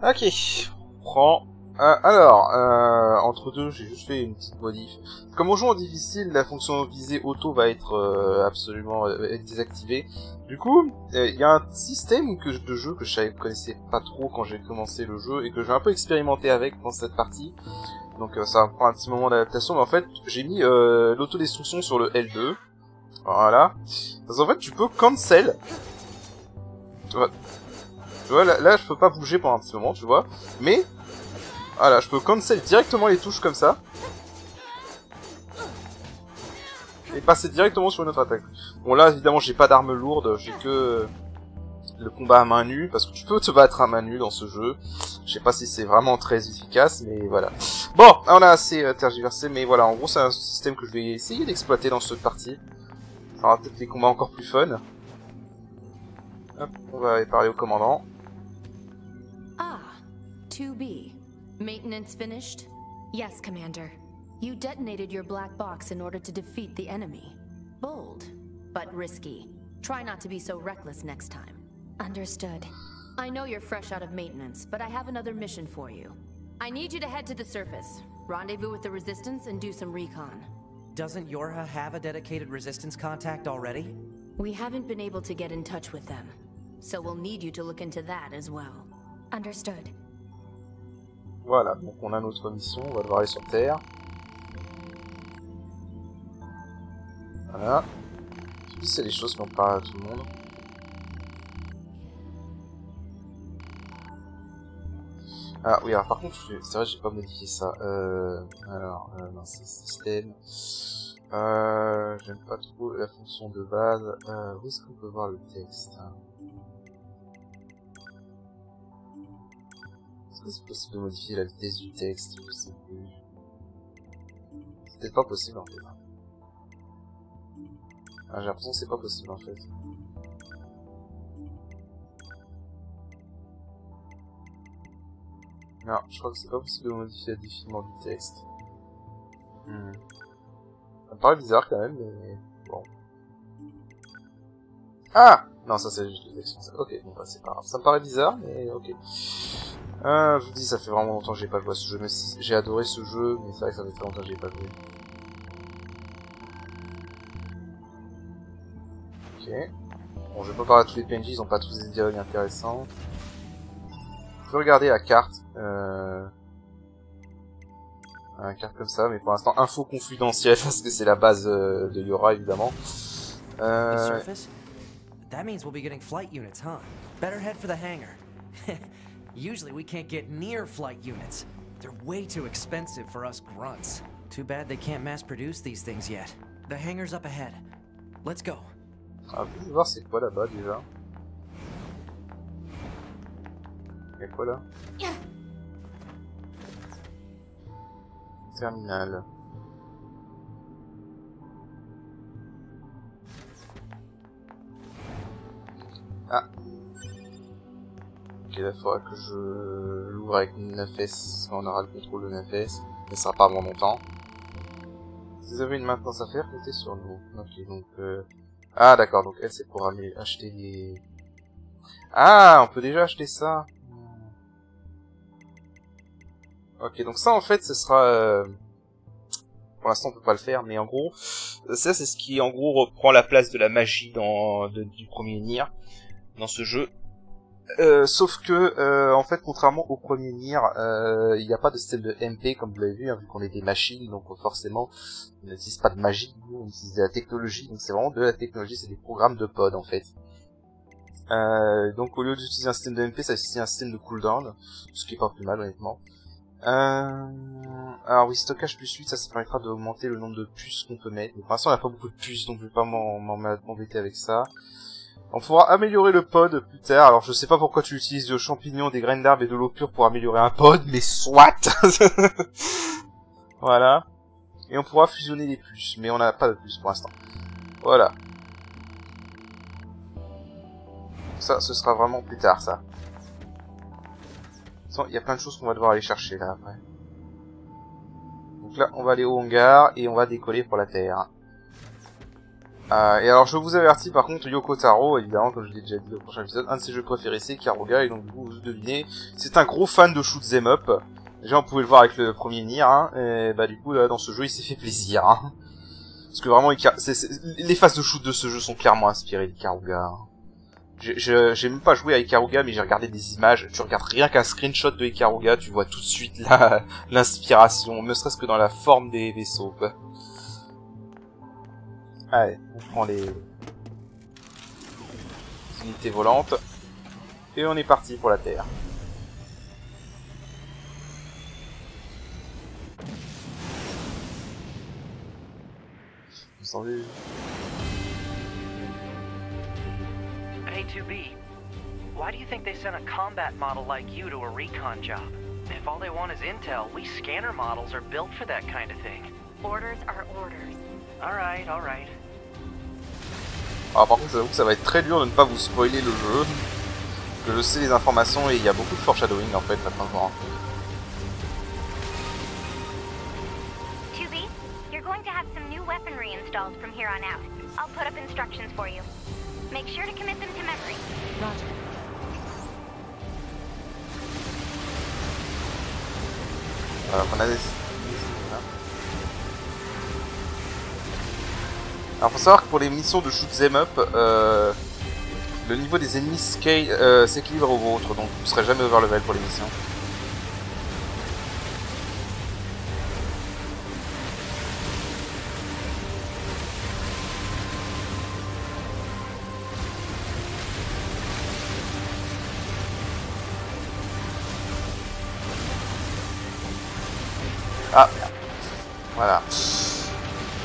Ok, on prend. Entre deux, j'ai juste fait une petite modif. Comme on joue en difficile, la fonction visée auto va être absolument désactivée. Du coup, il y a un système de jeu que je connaissais pas trop quand j'ai commencé le jeu et que j'ai un peu expérimenté avec dans cette partie. Donc ça va prendre un petit moment d'adaptation, mais en fait, j'ai mis l'autodestruction sur le L2. Voilà. Parce qu'en fait, tu peux cancel. Tu vois, là, je peux pas bouger pendant un petit moment, tu vois. Mais, voilà, je peux cancel directement les touches comme ça. Et passer directement sur une autre attaque. Bon, là, évidemment, j'ai pas d'armes lourdes, j'ai que le combat à main nue, parce que tu peux te battre à main nue dans ce jeu. Je sais pas si c'est vraiment très efficace, mais voilà. Bon, on a assez tergiversé, mais voilà, en gros, c'est un système que je vais essayer d'exploiter dans cette partie. Ça aura peut-être des combats encore plus fun. Hop, on va aller parler au commandant. Ah, 2B. Maintenance finished? Yes, Commander. You detonated your black box in order to defeat the enemy. Bold, but risky. Try not to be so reckless next time. Understood. I know you're fresh out of maintenance, but I have another mission for you. I need you to head to the surface, rendezvous with the Resistance, and do some recon. Doesn't Yorha have a dedicated Resistance contact already? We haven't been able to get in touch with them, so we'll need you to look into that as well. Understood. Voilà, donc on a notre mission, on va devoir aller sur Terre. Voilà. Je dis c'est des choses qu'on parle à tout le monde. Ah oui, alors par contre, c'est vrai, j'ai pas modifié ça. Non, c'est système. J'aime pas trop la fonction de base. Où est-ce qu'on peut voir le texte? Est-ce que c'est possible de modifier la vitesse du texte? Je sais plus. C'est peut-être pas possible en fait. Ah, j'ai l'impression que c'est pas possible en fait. Non, je crois que c'est pas possible de modifier le défilement du texte. Ça me paraît bizarre quand même, mais bon. Ah! Non, ça c'est juste le texte. Ok, bon bah c'est pas grave. Ça me paraît bizarre, mais ok. Je vous dis, ça fait vraiment longtemps que j'ai pas joué à ce jeu, mais j'ai adoré ce jeu, mais c'est vrai que ça fait très longtemps que j'ai pas joué. Ok. Bon, je vais pas parler de tous les PNJ, ils ont pas tous des dialogues intéressants. Je peux regarder la carte, une carte comme ça, mais pour l'instant, info confidentielle, parce que c'est la base de Yorha, évidemment. The surface? That means we'll be getting flight units, huh? Better head for the hangar. Usually we can't get near flight units. They're way too expensive for us grunts. Too bad they can't mass produce these things yet. The hangar's up ahead. Let's go. Ah, je vais voir c'est quoi là-bas déjà. Y'a quoi là? Terminal. Ah. Ok, là il faudra que je l'ouvre avec une 9S. On aura le contrôle de 9S. Mais ça sera pas avant longtemps. Si vous avez une maintenance à faire, comptez sur nous. Ok, donc ah d'accord, donc elle c'est pour acheter les... Ah, on peut déjà acheter ça. Ok, donc ça en fait ce sera... Pour l'instant on peut pas le faire, mais en gros, ça c'est ce qui en gros reprend la place de la magie du premier Nier dans ce jeu. Sauf que, en fait, contrairement au premier Nier, il n'y a pas de système de MP comme vous l'avez vu, hein, vu qu'on est des machines, donc forcément, on n'utilise pas de magie, on utilise de la technologie, donc c'est vraiment de la technologie, c'est des programmes de pod en fait. Donc au lieu d'utiliser un système de MP, ça utilise un système de cooldown, ce qui est pas plus mal honnêtement. Alors oui, stockage plus 8, ça permettra d'augmenter le nombre de puces qu'on peut mettre. Mais pour l'instant, on n'a pas beaucoup de puces, donc je vais pas m'embêter avec ça. On pourra améliorer le pod plus tard. Alors je sais pas pourquoi tu utilises de champignons, des graines d'arbres et de l'eau pure pour améliorer un pod, mais soit. Voilà. Et on pourra fusionner les puces, mais on n'a pas de puces pour l'instant. Voilà. Ça, ce sera vraiment plus tard, ça. Il y a plein de choses qu'on va devoir aller chercher là après. Donc là, on va aller au hangar et on va décoller pour la Terre. Et alors je vous avertis par contre, Yoko Taro, évidemment comme je l'ai déjà dit au prochain épisode, un de ses jeux préférés c'est Ikaruga, et donc du coup vous devinez, c'est un gros fan de shoot 'em up. Déjà on pouvait le voir avec le premier Nier, hein, et bah du coup là dans ce jeu il s'est fait plaisir. Hein. Parce que vraiment les phases de shoot de ce jeu sont clairement inspirées d'Ikaruga. Hein. J'ai même pas joué à Ikaruga, mais j'ai regardé des images. Tu regardes rien qu'un screenshot de Ikaruga, tu vois tout de suite l'inspiration, ne serait-ce que dans la forme des vaisseaux, quoi. Allez, on prend les unités volantes, et on est parti pour la Terre. Vous sentez... Hey 2B, why do you think they sent a combat model like you to a recon job? If all they want is intel, we scanner models are built for that kind of thing. Orders are orders. Alright. Alors par contre, j'avoue que ça va être très dur de ne pas vous spoiler le jeu. Que je sais les informations et il y a beaucoup de foreshadowing en fait maintenant. 2B, you're going to have some new weaponry installed from here on out. I'll put up instructions for you. Make sure to commit them to memory. Roger. On a des... Alors faut savoir que pour les missions de shoot 'em up, le niveau des ennemis s'équilibre au vôtre, donc vous ne serez jamais over level pour les missions. Ah, merde. Voilà.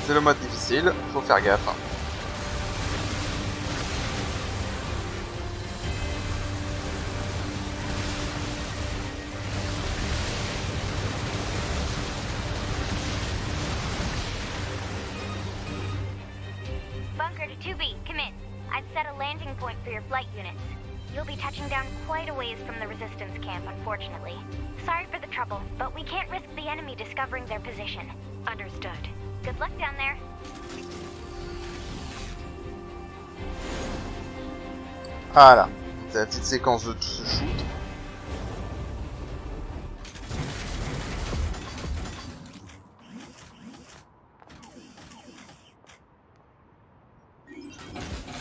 C'est le mode difficile, faut faire gaffe. Bunker to 2B, come in. I've set a landing point for your flight units. You'll be touching down quite a ways from the resistance camp, unfortunately. Sorry for the trouble, but we can't risk the enemy discovering their position. Understood. Good luck down there. Voilà, c'est la petite séquence de ce shoot.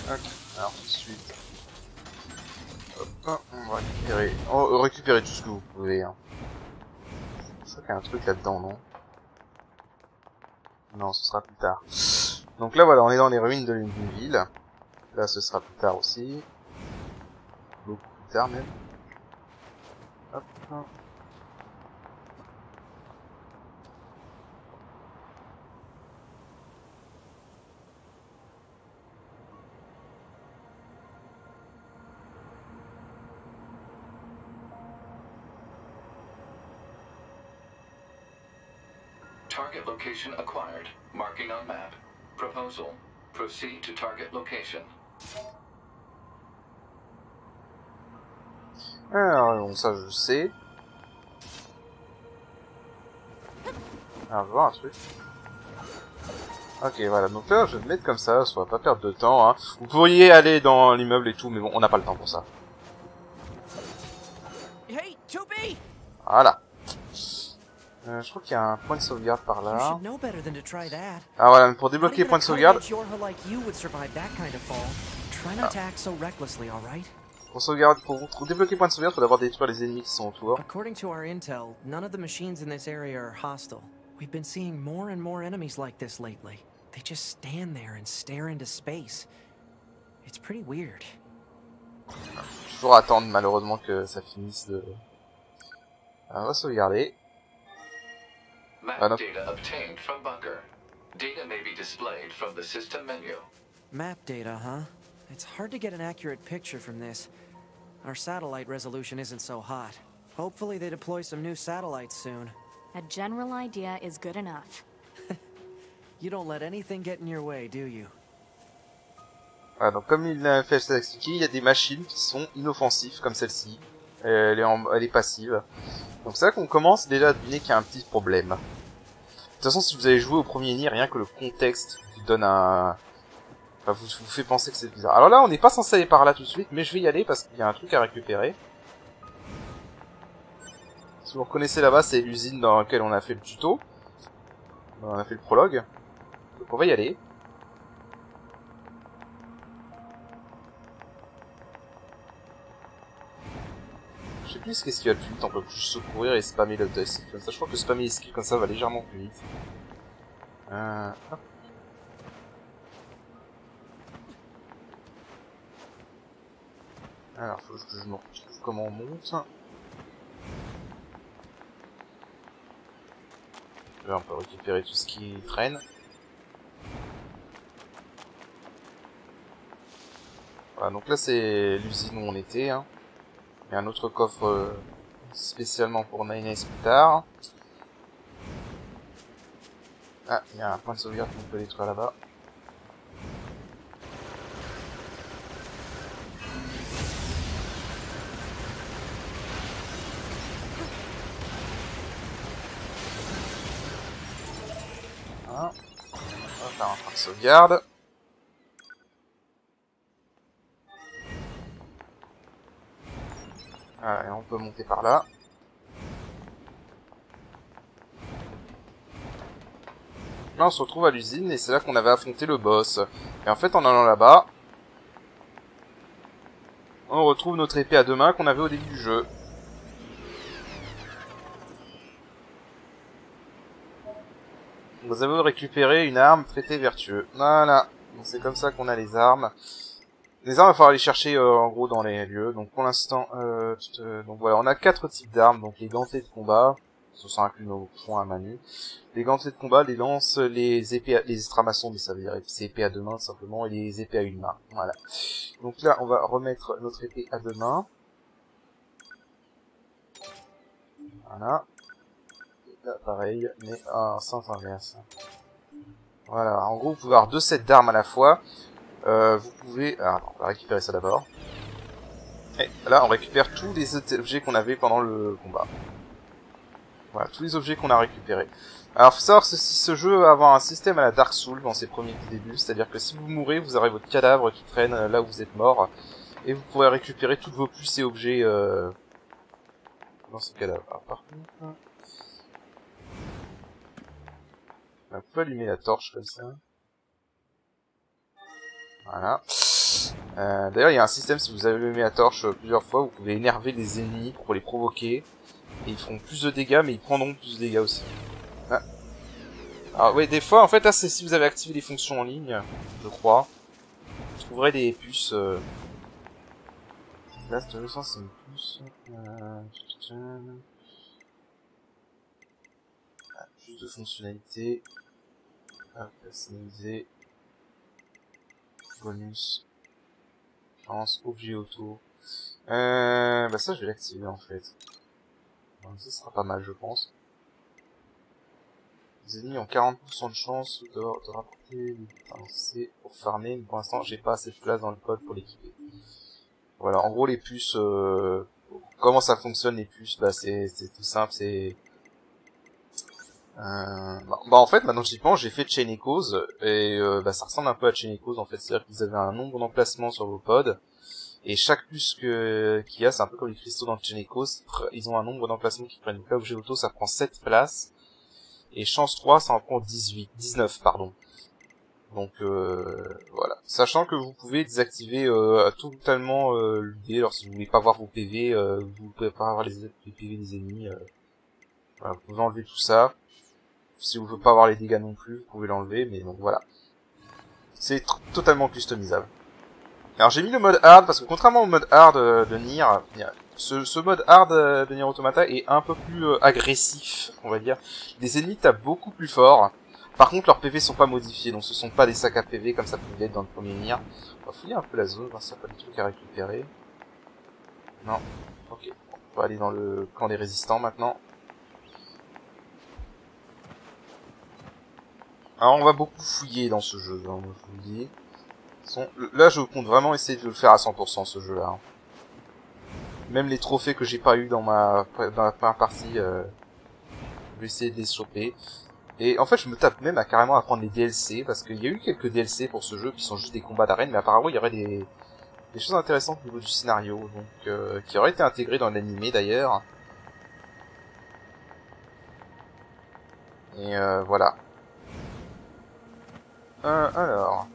Ok, alors tout de suite. Hop, on va récupérer tout ce que vous pouvez. Hein. Je crois qu'il y a un truc là-dedans, non? Non, ce sera plus tard. Donc là, voilà, on est dans les ruines d'une ville. Là, ce sera plus tard aussi. Beaucoup plus tard, même. Hop. Target location acquired. Marking on map. Proposal. Proceed to target location. Alors, bon, ça je sais. Alors, je vais voir un truc. Ok, voilà, donc là, je vais me mettre comme ça va pas perdre de temps. Hein. Vous pourriez aller dans l'immeuble et tout, mais bon, on n'a pas le temps pour ça. Hey, 2B! Voilà. Je crois qu'il y a un point de sauvegarde par You là. should know better than to try that. Ah voilà, pour débloquer les points de sauvegarde, Like you would survive that kind of fall. Try not to act so recklessly, all right? pour débloquer les points de sauvegarde, il faut d'abord détruire les ennemis qui sont autour. According to our intel, none of the machines in this area are hostile. We've been seeing more and more enemies like this lately. They just stand there and stare into space. It's pretty weird. Toujours attendre malheureusement que ça finisse de... Alors, on va sauvegarder. Map data obtained from bunker. Data may be displayed from the system menu. Map data, huh? It's hard to get an accurate picture from this. Our satellite resolution isn't so hot. Hopefully they deploy some new satellites soon. A general idea is good enough. You don't let anything get in your way, do you? Voilà, donc comme il l'a fait expliquer, il y a des machines qui sont inoffensives comme celle-ci. Elle est passive. Donc c'est là qu'on commence déjà à deviner qu'il y a un petit problème. De toute façon, si vous avez joué au premier Nier, rien que le contexte vous donne Enfin, vous fait penser que c'est bizarre. Alors là, on n'est pas censé aller par là tout de suite, mais je vais y aller parce qu'il y a un truc à récupérer. Si vous reconnaissez là-bas, c'est l'usine dans laquelle on a fait le tuto. On a fait le prologue. Donc on va y aller. Je sais plus qu'est-ce qu'il y a de plus vite, on peut plus secourir et spammer le test comme ça. Je crois que spammer les skills comme ça va légèrement plus vite. Hop. Alors, faut que je me retrouve comment on monte. Là, on peut récupérer tout ce qui traîne. Voilà, donc là c'est l'usine où on était. Hein. Il y a un autre coffre spécialement pour Nine Days plus tard. Ah, il y a un point de sauvegarde qu'on peut détruire là-bas. Voilà. On va faire un point de sauvegarde. Voilà, et on peut monter par là. Là, on se retrouve à l'usine et c'est là qu'on avait affronté le boss. Et en fait, en allant là-bas, on retrouve notre épée à deux mains qu'on avait au début du jeu. Vous avez récupéré une arme traitée vertueux. Voilà. Donc c'est comme ça qu'on a les armes. Les armes, il va falloir les chercher en gros dans les lieux. Donc pour l'instant, donc voilà, on a 4 types d'armes. Donc les gantelets de combat, ce sont inclus nos points à main nue. Les gantelets de combat, les lances, les épées, les estramaçons, mais ça veut dire c'est épée à deux mains tout simplement, et les épées à une main. Voilà. Donc là, on va remettre notre épée à deux mains. Voilà. Et là, pareil, mais en sens inverse. Voilà. En gros, vous pouvez avoir 2 sets d'armes à la fois. Vous pouvez... Ah, on va récupérer ça d'abord. Et là, on récupère tous les objets qu'on avait pendant le combat. Voilà, tous les objets qu'on a récupérés. Alors, faut savoir que ce jeu va avoir un système à la Dark Souls dans ses premiers débuts, c'est-à-dire que si vous mourrez, vous aurez votre cadavre qui traîne là où vous êtes mort, et vous pourrez récupérer toutes vos puces et objets dans ce cadavre. Alors, par contre... On peut allumer la torche comme ça. Voilà. D'ailleurs, il y a un système, si vous allumez la torche plusieurs fois, vous pouvez énerver les ennemis pour les provoquer. Et ils feront plus de dégâts, mais ils prendront plus de dégâts aussi. Ah. Alors oui, des fois, en fait, là, c'est si vous avez activé les fonctions en ligne, je crois. Vous trouverez des puces... Là, c'est une puce... Plus de fonctionnalités. Personnaliser. Bonus. Chance, objet auto. Bah ça, je vais l'activer, en fait. Donc, ça sera pas mal, je pense. Les ennemis ont 40% de chance de rapporter des pour farmer, mais pour l'instant j'ai pas assez de place dans le code pour l'équiper. Voilà, en gros les puces, comment ça fonctionne les puces, bah c'est tout simple, c'est... Bah en fait, maintenant que j'y pense, j'ai fait Chain Echoes, et bah ça ressemble un peu à Chain Echoes en fait, c'est-à-dire que vous avez un nombre d'emplacements sur vos pods, et chaque puce qu'il y a, c'est un peu comme les cristaux dans Chain Echoes, ils ont un nombre d'emplacements qui prennent. Donc là, objet auto, ça prend 7 places, et chance 3, ça en prend 19, pardon. Donc voilà. Sachant que vous pouvez désactiver totalement l'UD, alors si vous voulez pas voir vos PV, vous pouvez pas avoir les PV des ennemis, voilà, vous pouvez enlever tout ça. Si vous voulez pas avoir les dégâts non plus, vous pouvez l'enlever, mais donc voilà. C'est totalement customisable. Alors j'ai mis le mode hard, parce que contrairement au mode hard de Nier, ce mode hard de Nier Automata est un peu plus agressif, on va dire. Les ennemis tapent beaucoup plus fort. Par contre, leurs PV sont pas modifiés, donc ce sont pas des sacs à PV comme ça pouvait être dans le premier Nier. On va fouiller un peu la zone, voir s'il n'y a pas des trucs à récupérer. Non. Ok. On va aller dans le camp des résistants maintenant. Alors on va beaucoup fouiller dans ce jeu, hein, je vous le dis. Là je compte vraiment essayer de le faire à 100% ce jeu là. Hein. Même les trophées que j'ai pas eu dans ma première partie, je vais essayer de les choper. Et en fait, je me tape même à carrément à prendre les DLC, parce qu'il y a eu quelques DLC pour ce jeu qui sont juste des combats d'arène, mais apparemment il y aurait des choses intéressantes au niveau du scénario, donc qui auraient été intégrées dans l'animé d'ailleurs. Et voilà. Alors...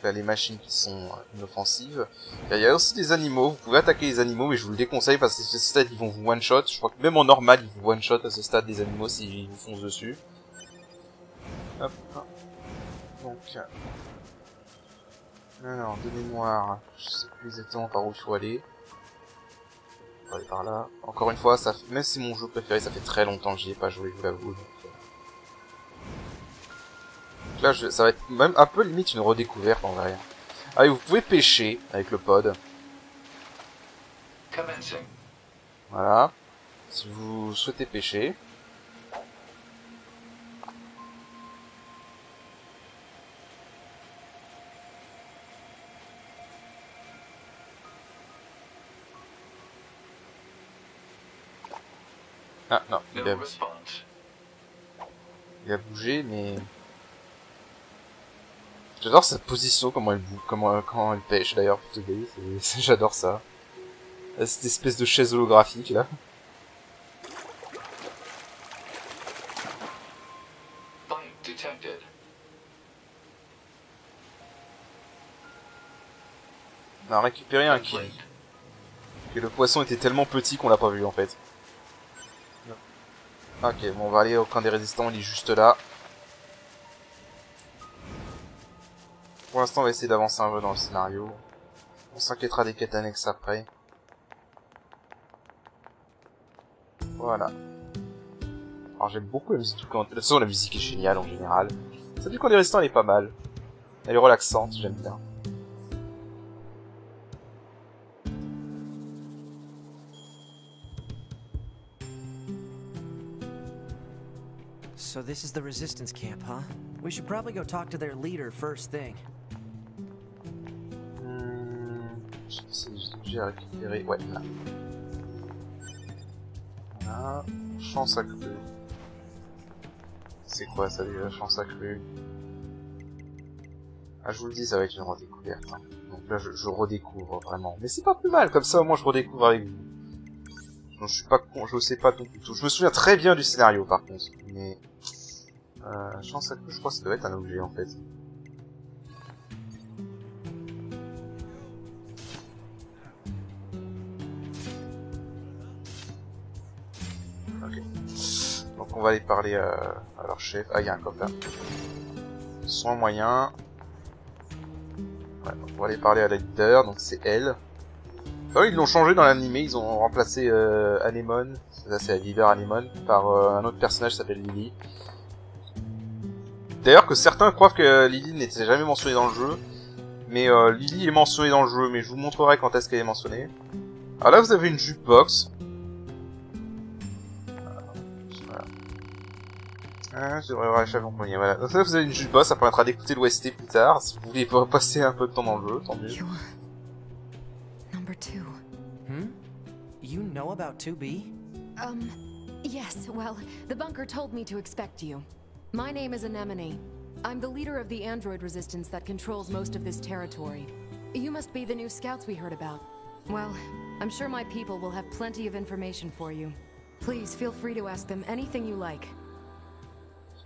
Là, les machines qui sont inoffensives. Il y a aussi des animaux, vous pouvez attaquer les animaux, mais je vous le déconseille parce que à ce stade ils vont vous one-shot. Je crois que même en normal ils vous one-shot à ce stade des animaux s'ils vous foncent dessus. Hop, hop. Donc... Alors, de mémoire, je sais plus exactement par où il faut aller. On va aller par là. Encore une fois, ça fait... même si c'est mon jeu préféré, ça fait très longtemps que j'y ai pas joué, je vous l'avoue. Là, ça va être même un peu limite une redécouverte en vrai. Allez, vous pouvez pêcher avec le pod. Voilà. Si vous souhaitez pêcher. Ah non, il a bougé, mais... J'adore sa position, comment elle pêche d'ailleurs, pour te dire, j'adore ça. Cette espèce de chaise holographique là. On a récupéré un kill. Et le poisson était tellement petit qu'on l'a pas vu en fait. Ok, bon on va aller au camp des résistants, il est juste là. Pour l'instant, on va essayer d'avancer un peu dans le scénario. On s'inquiétera des quêtes annexes après. Voilà. Alors j'aime beaucoup la musique du camp. De toute façon, la musique est géniale en général. Celle du camp des résistants, elle est pas mal. Elle est relaxante, j'aime bien. So this is the resistance camp, huh? We should probably go talk to their leader first thing. J'ai récupéré... Ouais, là. Voilà. Chance accrue. C'est quoi ça déjà, chance accrue? Ah, je vous le dis, ça va être une redécouverte. Hein. Donc là, je redécouvre vraiment. Mais c'est pas plus mal, comme ça, moi, je redécouvre avec vous. Donc, je suis pas con, je sais pas tout. Je me souviens très bien du scénario, par contre. Mais... chance accrue, je crois que ça doit être un objet, en fait. Donc on va aller parler à leur chef. Ah, il y a un copain. Soin moyen. Ouais, donc on va aller parler à la leader, donc c'est elle. Ah oui, ils l'ont changé dans l'animé, ils ont remplacé Anemone, ça c'est la leader Anemone, par un autre personnage qui s'appelle Lily. D'ailleurs que certains croient que Lily n'était jamais mentionnée dans le jeu. Mais Lily est mentionnée dans le jeu, mais je vous montrerai quand est-ce qu'elle est mentionnée. Alors là vous avez une jukebox. Ah, je devrais avoir la chef en premier, voilà. Donc là, vous avez une jukebox, ça permettra d'écouter l'OST plus tard, si vous voulez passer un peu de temps dans le jeu, tant mieux. Number 2. You know about 2B? Yes, well, the bunker told me to expect you. My name is Anemone. I'm the leader of the android resistance that controls most of this territory. You must be the new scouts we heard about. Well, I'm sure my people will have plenty of information for you. Please feel free to ask them anything you like.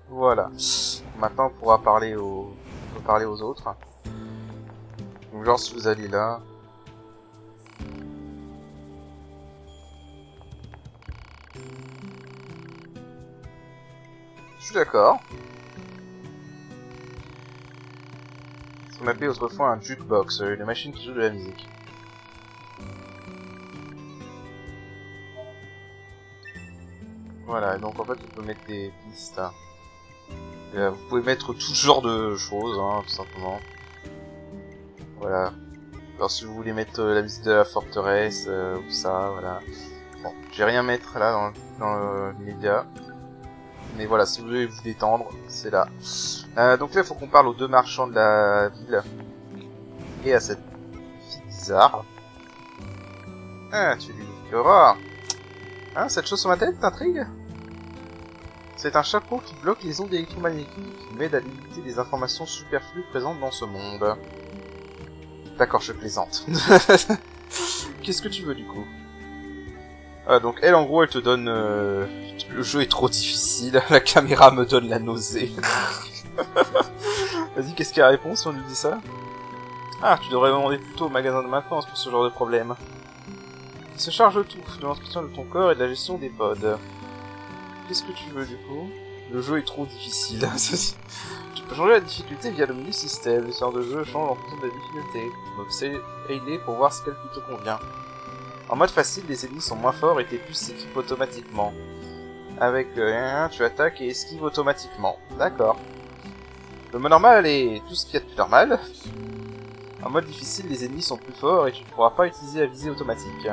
Voilà. Maintenant, on pourra parler aux autres. Donc, genre, si vous allez là... Je suis d'accord. Ce qu'on appelait autrefois un jukebox, une machine qui joue de la musique. Voilà, donc en fait, on peut mettre des pistes. Vous pouvez mettre tout genre de choses, hein, tout simplement. Voilà. Alors si vous voulez mettre la musique de la forteresse, ou ça, voilà. Bon, je vais rien mettre là dans le média. Mais voilà, si vous voulez vous détendre, c'est là. Donc là, il faut qu'on parle aux deux marchands de la ville. Et à cette fille bizarre. Ah, tu lui diras. Hein, cette chose sur ma tête t'intrigue? C'est un chapeau qui bloque les ondes électromagnétiques, qui m'aide à limiter les informations superflues présentes dans ce monde. D'accord, je plaisante. Qu'est-ce que tu veux du coup? Ah, donc elle, en gros, elle te donne... Le jeu est trop difficile, la caméra me donne la nausée. Vas-y, qu'est-ce qu'il y a à répondre si on lui dit ça? Ah, tu devrais demander plutôt au magasin de maintenance pour ce genre de problème. Il se charge de tout, de l'entretien de ton corps et de la gestion des pods. Qu'est-ce que tu veux du coup? Le jeu est trop difficile. Tu peux changer la difficulté via le menu système. Le sort de jeu change en fonction de la difficulté. Donc c'est aider pour voir ce qu'elle te convient. En mode facile, les ennemis sont moins forts et tes puces s'équipent automatiquement. Avec tu attaques et esquives automatiquement. D'accord. Le mode normal est tout ce qu'il y a de plus normal. En mode difficile, les ennemis sont plus forts et tu ne pourras pas utiliser la visée automatique.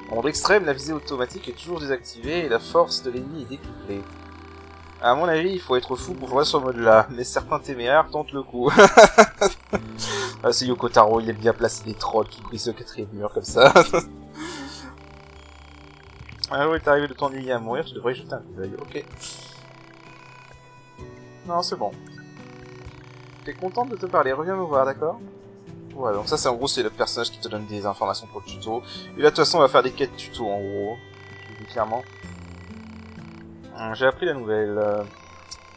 En mode extrême, la visée automatique est toujours désactivée et la force de l'ennemi est décuplée. À mon avis, il faut être fou pour jouer sur ce mode-là, mais certains téméraires tentent le coup. Ah, c'est Yoko Taro, il aime bien placer des trolls qui brisent le quatrième mur comme ça. Alors, il t'est arrivé de t'ennuyer à mourir, tu devrais y jeter un coup d'œil, ok. Non, c'est bon. T'es contente de te parler, reviens me voir, d'accord? Ouais, donc ça, c'est en gros, c'est le personnage qui te donne des informations pour le tuto. Et là, de toute façon, on va faire des quêtes tuto, en gros. Je vous dis clairement. J'ai appris la nouvelle.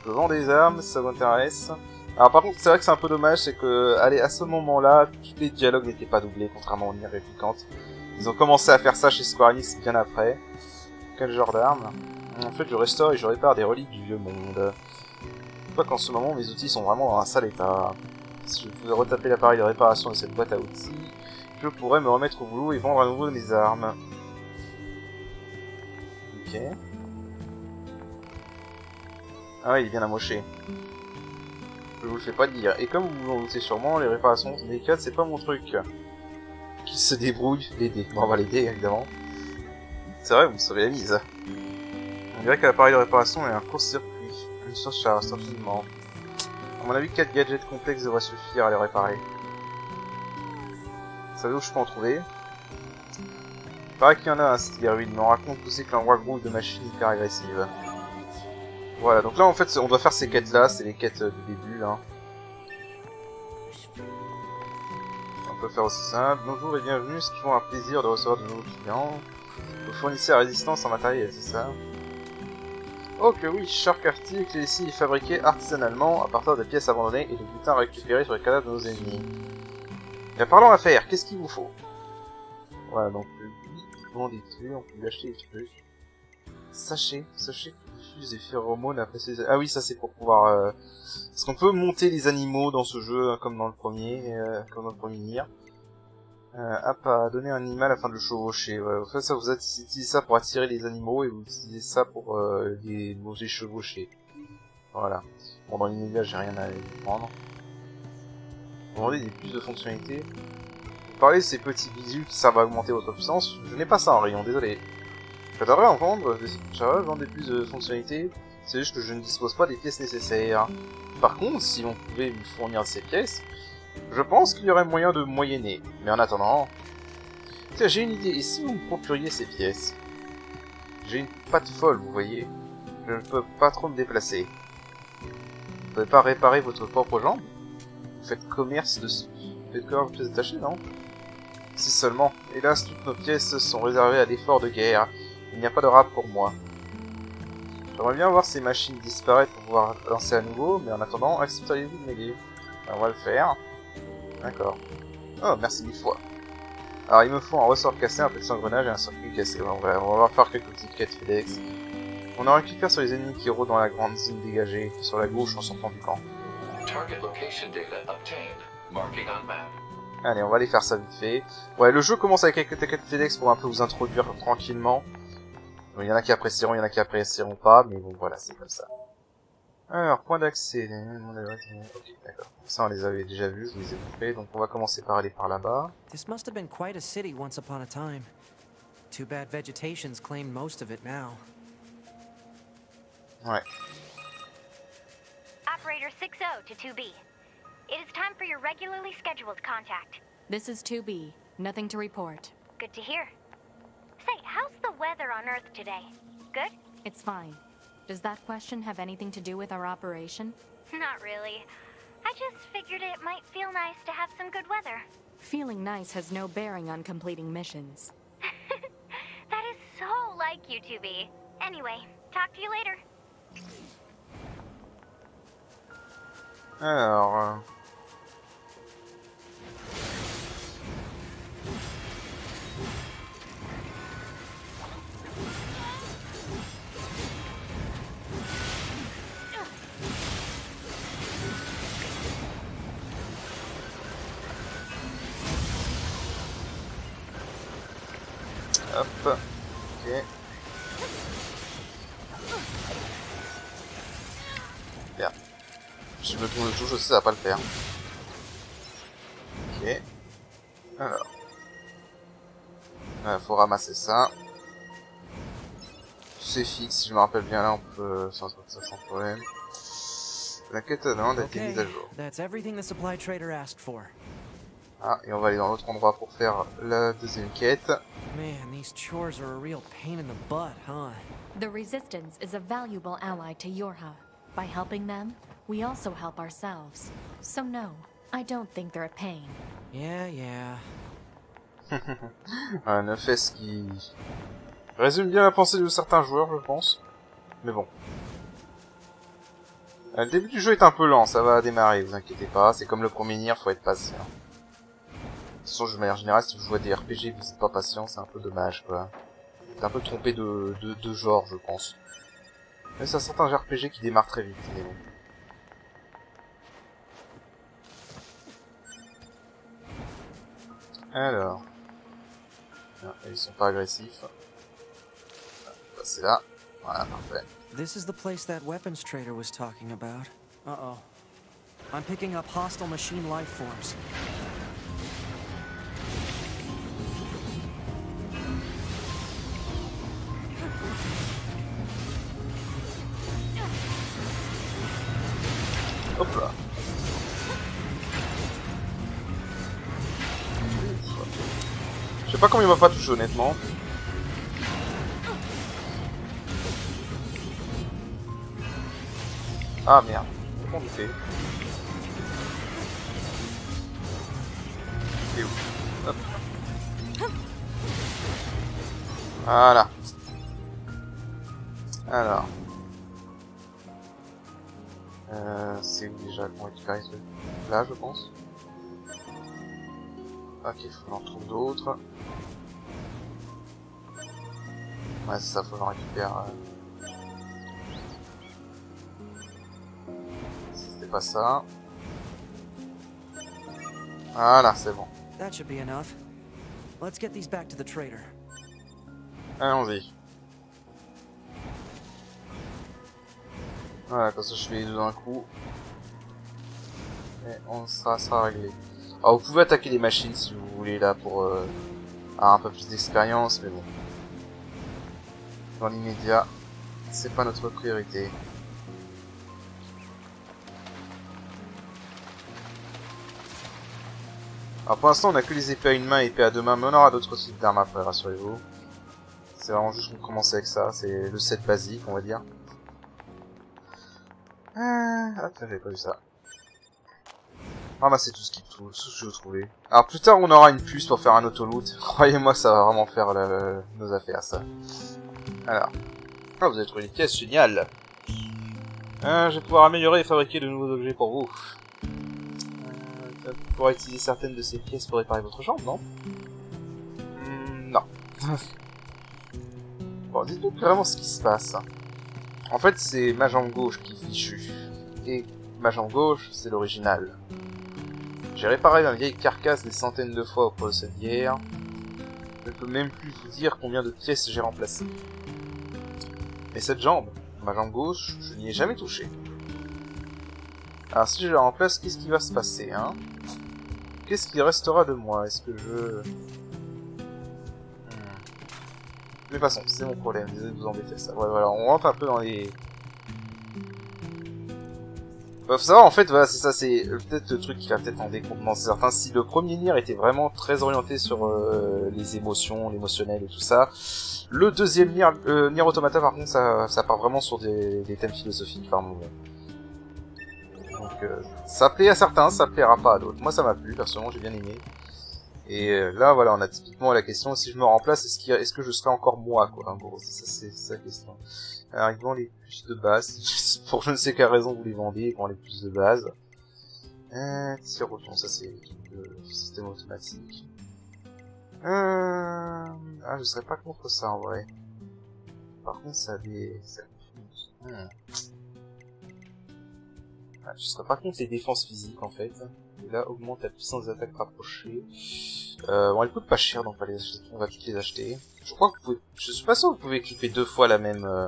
Je vends des armes, ça m'intéresse. Alors par contre, c'est vrai que c'est un peu dommage, c'est que, allez, à ce moment-là, tous les dialogues n'étaient pas doublés, contrairement aux Nier Replicant. Ils ont commencé à faire ça chez Square Enix bien après. Quel genre d'arme? En fait, je restaure et je répare des reliques du vieux monde. Je crois qu'en ce moment, mes outils sont vraiment dans un sale état. Si je pouvais retaper l'appareil de réparation de cette boîte à outils, je pourrais me remettre au boulot et vendre à nouveau mes armes. Ok. Ah ouais, il est bien amoché. Je vous le fais pas dire. Et comme vous vous en doutez sûrement, les réparations délicates, c'est pas mon truc. Qui se débrouille, l'aider. Bon, on va l'aider, évidemment. C'est vrai, vous me sauvez la mise. On dirait que l'appareil de réparation est un court-circuit. Une surcharge, certainement. À mon avis, 4 gadgets complexes devraient suffire à les réparer. Vous savez où je peux en trouver? Il paraît qu'il y en a un style ruine, mais on raconte aussi que l'endroit grouille de machines hyper agressives. Voilà, donc là en fait on doit faire ces quêtes là, c'est les quêtes du début là. On peut faire aussi simple. Bonjour et bienvenue, ce qui font un plaisir de recevoir de nouveaux clients. Vous fournissez la résistance en matériel, c'est ça? Oh que oui, Shark Arctic, ici est fabriqué artisanalement à partir de pièces abandonnées et de butin récupéré sur les cadavres de nos ennemis. Bien parlons à faire, qu'est-ce qu'il vous faut? Voilà, donc on détruit, on peut lui acheter des trucs. Sachez qui diffuse des phéromones après ces... Ah oui, ça c'est pour pouvoir... Parce qu'on peut monter les animaux dans ce jeu, hein, comme dans le premier Nier. À donner un animal afin de le chevaucher. Ouais. En fait, ça, vous utilisez ça pour attirer les animaux et vous utilisez ça pour les chevaucher. Voilà. Bon, dans l'immédiat, j'ai rien à prendre. Vous demandez des plus de fonctionnalités. Vous parlez de ces petits bijoux qui servent à augmenter votre puissance. Je n'ai pas ça en rayon, désolé. J'adorerais en vendre, vendre des plus de fonctionnalités. C'est juste que je ne dispose pas des pièces nécessaires. Par contre, si on pouvait me fournir ces pièces, je pense qu'il y aurait moyen de moyenner. Mais en attendant... Tiens, j'ai une idée. Et si vous me procuriez ces pièces? J'ai une patte folle, vous voyez. Je ne peux pas trop me déplacer. Vous ne pouvez pas réparer votre propre jambe? Vous faites commerce de... Vous faites commerce de pièces détachées, non? Si seulement. Hélas, toutes nos pièces sont réservées à l'effort de guerre. Il n'y a pas de rap pour moi. J'aimerais bien voir ces machines disparaître pour pouvoir lancer à nouveau, mais en attendant, accepteriez-vous de m'aider? On va le faire. D'accord. Oh, merci 1000 fois. Alors, il me faut un ressort cassé, un petit engrenage et un circuit cassé. On va faire quelques petites quêtes FedEx. On en récupère sur les ennemis qui rôdent dans la grande zone dégagée, sur la gauche en sortant du camp. Target location data obtained. Marking on map. Allez, on va aller faire ça vite fait. Ouais, le jeu commence avec quelques quêtes FedEx pour un peu vous introduire tranquillement. Il y en a qui apprécieront, il y en a qui apprécieront pas, mais bon, voilà, c'est comme ça. Alors, point d'accès. Ok, d'accord. Ça, on les avait déjà vus, je les ai montrés, donc on va commencer par aller par là-bas. This must have been quite a city once upon a time. Too bad vegetation's claimed most of it now. Ouais. Operator 6-0 to 2B. It is time for your regularly scheduled contact. This is 2B. Nothing to report. Good to hear. Say, how's the weather on Earth today? Good? It's fine. Does that question have anything to do with our operation? Not really. I just figured it might feel nice to have some good weather. Feeling nice has no bearing on completing missions. That is so like you, 2B. Anyway, talk to you later. Alors... Hop, ok. Bien. Je me tourne le tout, je sais ça va pas le faire. Ok. Alors. Faut ramasser ça. C'est fixe, si je me rappelle bien là, on peut s'en sortir sans problème. La quête demande a été mise à jour. That's everything the supply trader asked for. Ah, et on va aller dans l'autre endroit pour faire la deuxième quête. Man, these chores are a real pain in the butt, huh? The Resistance is a valuable ally to Yorha. By helping them, we also help ourselves. So no, I don't think they're a pain. Yeah. Un FS qui résume bien la pensée de certains joueurs, je pense. Mais bon. Le début du jeu est un peu lent, ça va démarrer, vous inquiétez pas. C'est comme le premier Nier, faut être patient. De toute façon, de manière générale, si vous jouez à des RPG et que vous n'êtes pas patient, c'est un peu dommage, quoi. C'est un peu trompé de genre, je pense. Mais c'est certains RPG qui démarrent très vite, mais bon. Alors... Ah, ils sont pas agressifs. C'est là. Voilà, parfait. This is the place that weapons trader was talking about. Uh-oh. I'm picking up hostile machine life forms. Hop là. Je sais pas comment il m'a pas touché honnêtement. Ah merde, comment on fait? C'est où? Hop. Voilà. Alors. C'est où déjà qu'on récupère ce... Là, je pense. Ok, faut que j'en trouve d'autres. Ouais, c'est ça, faut que j'en récupère... C'était pas ça. Voilà, c'est bon. That should be enough. Let's get these back to the trader. Allons-y. Voilà, comme ça je fais les deux d'un coup. Et on sera réglé. Alors vous pouvez attaquer les machines si vous voulez là pour avoir un peu plus d'expérience, mais bon. Dans l'immédiat, c'est pas notre priorité. Alors pour l'instant on a que les épées à une main et épées à deux mains, mais on aura d'autres types d'armes après, rassurez-vous. C'est vraiment juste qu'on commence avec ça, c'est le set basique on va dire. Ah, j'avais pas vu ça. Ramasser tout ce qu'il tout ce que je veux trouver. Alors plus tard on aura une puce pour faire un auto-loot. Croyez-moi ça va vraiment faire nos affaires ça. Alors. Ah vous avez trouvé une pièce, génial. Je vais pouvoir améliorer et fabriquer de nouveaux objets pour vous. Vous pourrez utiliser certaines de ces pièces pour réparer votre jambe, non? Non. Bon, dites-nous vraiment ce qui se passe. En fait, c'est ma jambe gauche qui est fichue. Et ma jambe gauche, c'est l'original. J'ai réparé ma vieille carcasse des centaines de fois au cours de cette guerre. Je ne peux même plus vous dire combien de pièces j'ai remplacées. Mais cette jambe, ma jambe gauche, je n'y ai jamais touché. Alors si je la remplace, qu'est-ce qui va se passer, hein? Qu'est-ce qui restera de moi? Est-ce que je... Mais passons, c'est mon problème, désolé de vous embêter ça. Ouais, voilà, on rentre un peu dans les... Faut savoir, en fait, voilà, c'est ça, c'est peut-être le truc qui va peut-être en décontenancer certains. Si le premier Nier était vraiment très orienté sur les émotions, l'émotionnel et tout ça, le deuxième Nier Automata, par contre, ça part vraiment sur des thèmes philosophiques par moment. Donc, ça plaît à certains, ça plaira pas à d'autres. Moi, ça m'a plu, personnellement, j'ai bien aimé. Et là, voilà, on a typiquement la question, si je me remplace, est-ce que je serai encore moi, quoi, en gros, c'est ça la question. Alors, ils vendent les puces de base, pour je ne sais quelle raison vous les vendez, ils vendent les puces de base. Tir au pion, ça c'est le système automatique. Ah, je serais pas contre ça, en vrai. Par contre, ça confuse. Ah, je serais pas contre les défenses physiques, en fait. Et là, augmente la puissance des attaques rapprochées. Bon, elles coûtent pas cher, donc on va toutes les acheter. Je crois que vous pouvez... Je suis pas sûr que vous pouvez équiper 2 fois la même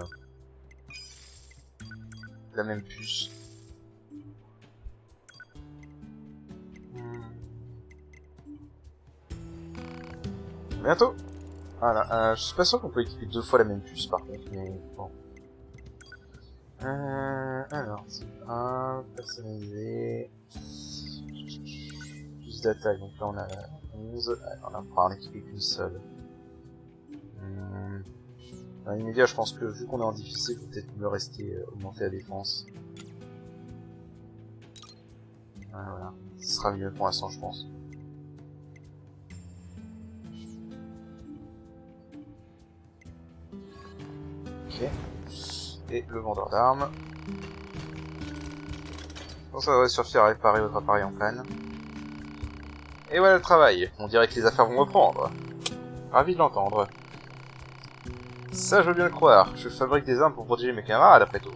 puce. Bientôt. Voilà, je suis pas sûr qu'on peut équiper 2 fois la même puce, par contre, mais bon. Alors, c'est un personnalisé. Plus d'attaque, donc là on a 11, on va pouvoir en équiper qu'une seule. Dans l'immédiat, je pense que vu qu'on est en difficile, il faut peut-être mieux rester augmenter la défense. Voilà, ce sera mieux pour l'instant, je pense. Ok. Et le vendeur d'armes. Bon, ça devrait suffire à réparer votre appareil en panne. Et voilà le travail. On dirait que les affaires vont reprendre. Ravi de l'entendre. Ça, je veux bien le croire. Je fabrique des armes pour protéger mes camarades, après tout.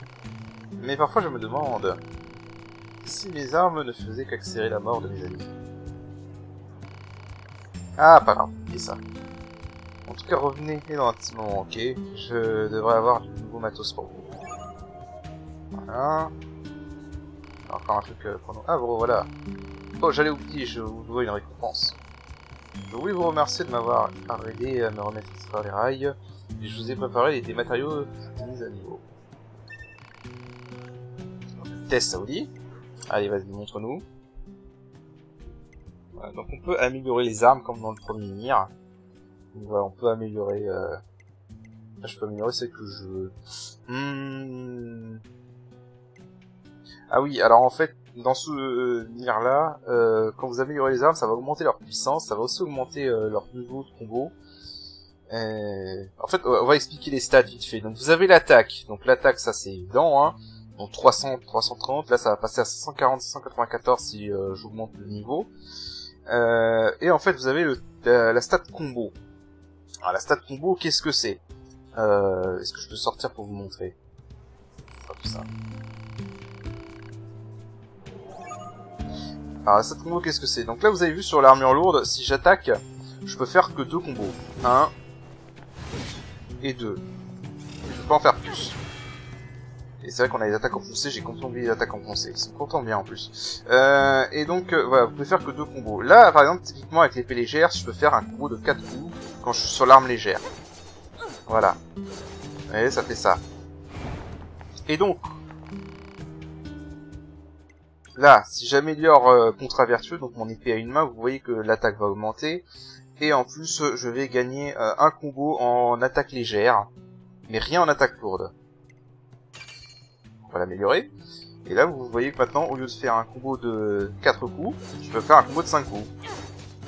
Mais parfois, je me demande si mes armes ne faisaient qu'accélérer la mort de mes amis. Ah, pas grave, c'est ça. En tout cas, revenez dans un petit moment, ok. Je devrais avoir du nouveau matos pour vous. Voilà. Encore un truc pour nous. Ah bon, voilà. Oh, j'allais oublier, je vous dois une récompense. Je voulais vous remercier de m'avoir aidé à me remettre sur les rails. Et je vous ai préparé des matériaux mis à niveau. Test Saoudi. Allez, vas-y, montre-nous. Voilà, donc on peut améliorer les armes comme dans le premier Nier. Donc voilà, on peut améliorer... Là, je peux améliorer celle que je veux. Ah oui, alors en fait, dans ce Nier-là, quand vous améliorez les armes, ça va augmenter leur puissance, ça va aussi augmenter leur niveau de combo. En fait, on va expliquer les stats vite fait. Donc vous avez l'attaque. Donc l'attaque, ça c'est évident, hein. Donc 300, 330. Là, ça va passer à 140, 194 si j'augmente le niveau. Et en fait, vous avez la stat combo. Alors la stat combo, qu'est-ce que c'est? Est-ce que je peux sortir pour vous montrer? Pas tout ça. Alors la stat combo, qu'est-ce que c'est? Donc là, vous avez vu sur l'armure lourde, si j'attaque, je peux faire que 2 combos. 1 et 2. Je peux pas en faire plus. Et c'est vrai qu'on a les attaques enfoncées, j'ai complètement oublié les attaques enfoncées. Ils sont contents bien en plus. Et donc, voilà, vous pouvez faire que 2 combos. Là, par exemple, typiquement avec l'épée légère, je peux faire un combo de 4 coups quand je suis sur l'arme légère. Voilà. Vous voyez, ça fait ça. Et donc, là, si j'améliore contrat vertueux, donc mon épée à une main, vous voyez que l'attaque va augmenter. Et en plus, je vais gagner un combo en attaque légère, mais rien en attaque lourde. On va l'améliorer. Et là, vous voyez que maintenant, au lieu de faire un combo de 4 coups, je peux faire un combo de 5 coups.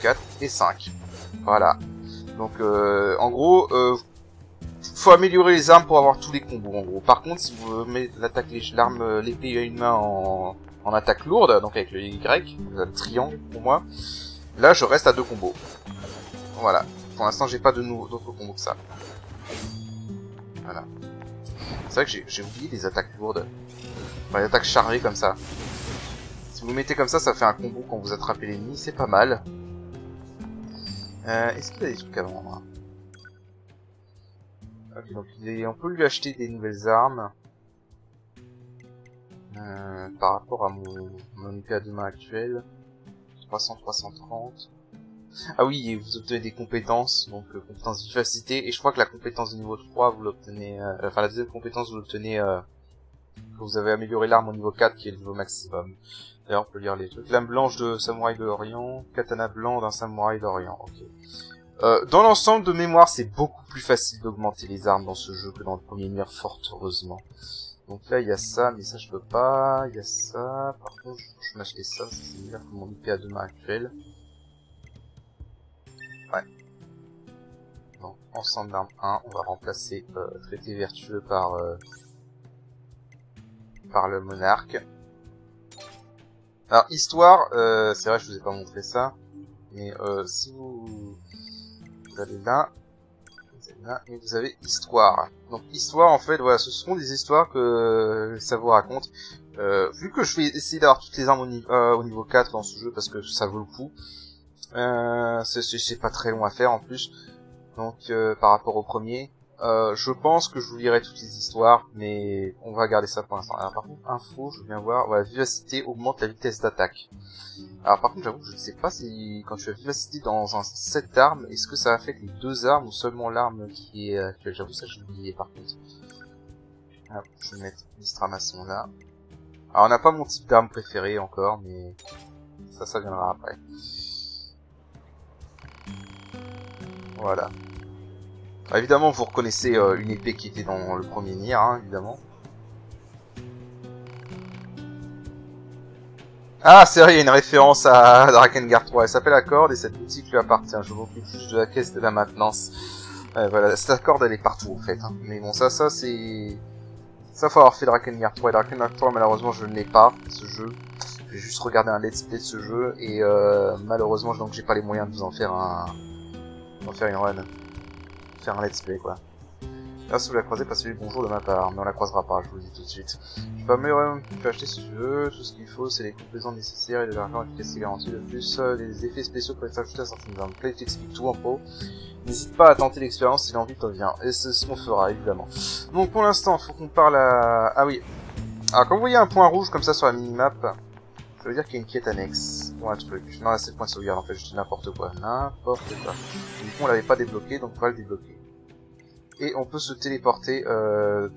4 et 5. Voilà. Donc, en gros, faut améliorer les armes pour avoir tous les combos, en gros. Par contre, si vous mettez l'épée à une main en attaque lourde, donc avec le Y, le triangle pour moi, là, je reste à 2 combos. Voilà. Pour l'instant, j'ai pas d'autres combos que ça. Voilà. C'est vrai que j'ai oublié les attaques lourdes. Enfin, les attaques chargées comme ça. Si vous mettez comme ça, ça fait un combo quand vous attrapez l'ennemi. C'est pas mal. Est-ce qu'il y a des trucs à vendre? Ok, donc on peut lui acheter des nouvelles armes. Par rapport à mon épée à 2 mains actuelle. 300, 330. Ah oui, et vous obtenez des compétences, donc compétences vivacité, et je crois que la compétence de niveau 3, vous l'obtenez, enfin la deuxième compétence, vous l'obtenez, que vous avez amélioré l'arme au niveau 4 qui est le niveau maximum. D'ailleurs, on peut lire les trucs. Lame blanche de samouraï de l'Orient, katana blanc d'un samouraï d'Orient. Ok. Dans l'ensemble de mémoire, c'est beaucoup plus facile d'augmenter les armes dans ce jeu que dans le premier Nier, fort heureusement. Donc là, il y a ça, mais ça je peux pas. Il y a ça. Par contre, je vais m'acheter ça, c'est meilleur que mon IP à 2 mains actuel. Ouais. Donc, ensemble d'armes 1, on va remplacer traité vertueux par le monarque. Alors, histoire, c'est vrai, je vous ai pas montré ça, mais si vous allez là, et vous avez histoire. Donc, histoire, en fait, voilà, ce seront des histoires que ça vous raconte. Vu que je vais essayer d'avoir toutes les armes au niveau 4 dans ce jeu, parce que ça vaut le coup, c'est pas très long à faire en plus, donc par rapport au premier, je pense que je vous lirai toutes les histoires, mais on va garder ça pour l'instant. Alors par contre, info, je viens voir, voilà, vivacité augmente la vitesse d'attaque. Alors par contre, j'avoue que je ne sais pas si quand tu as vivacité dans un set d'armes, est-ce que ça affecte les deux armes ou seulement l'arme qui est actuelle. J'avoue ça, je l'ai oublié par contre. Hop, je vais mettre l'Istramasson là. Alors on n'a pas mon type d'arme préféré encore, mais ça viendra après. Voilà. Alors, évidemment, vous reconnaissez une épée qui était dans le premier Nier, hein, évidemment. Ah, c'est vrai, il y a une référence à Drakengard 3. Elle s'appelle Accord et cette boutique lui appartient. Je m'occupe juste de la caisse de la maintenance. Voilà, cette Accord, elle est partout, en fait. Hein. Mais bon, ça c'est... Ça, faut avoir fait Drakengard 3. Et Drakengard 3, malheureusement, je ne l'ai pas, ce jeu. J'ai juste regardé un let's play de ce jeu. Et malheureusement, donc j'ai pas les moyens de vous en faire une run. Faire un let's play, quoi. Là, si vous la croisez, passez-lui bonjour de ma part, mais on la croisera pas, je vous le dis tout de suite. Je peux acheter si tu veux, tout ce qu'il faut, c'est les composants nécessaires et de l'argent efficace et garanti. De plus, les effets spéciaux peuvent être ajoutés à certaines armes. Play t'explique tout en pro. N'hésite pas à tenter l'expérience si l'envie te vient. Et c'est ce qu'on fera, évidemment. Donc, pour l'instant, faut qu'on parle à... Ah oui. Alors, quand vous voyez un point rouge comme ça sur la minimap, ça veut dire qu'il y a une quête annexe pour un truc. Non, là, c'est le point de sauvegarde, en fait, je dis n'importe quoi. N'importe quoi. Du coup, on l'avait pas débloqué, donc on va le débloquer. Et on peut se téléporter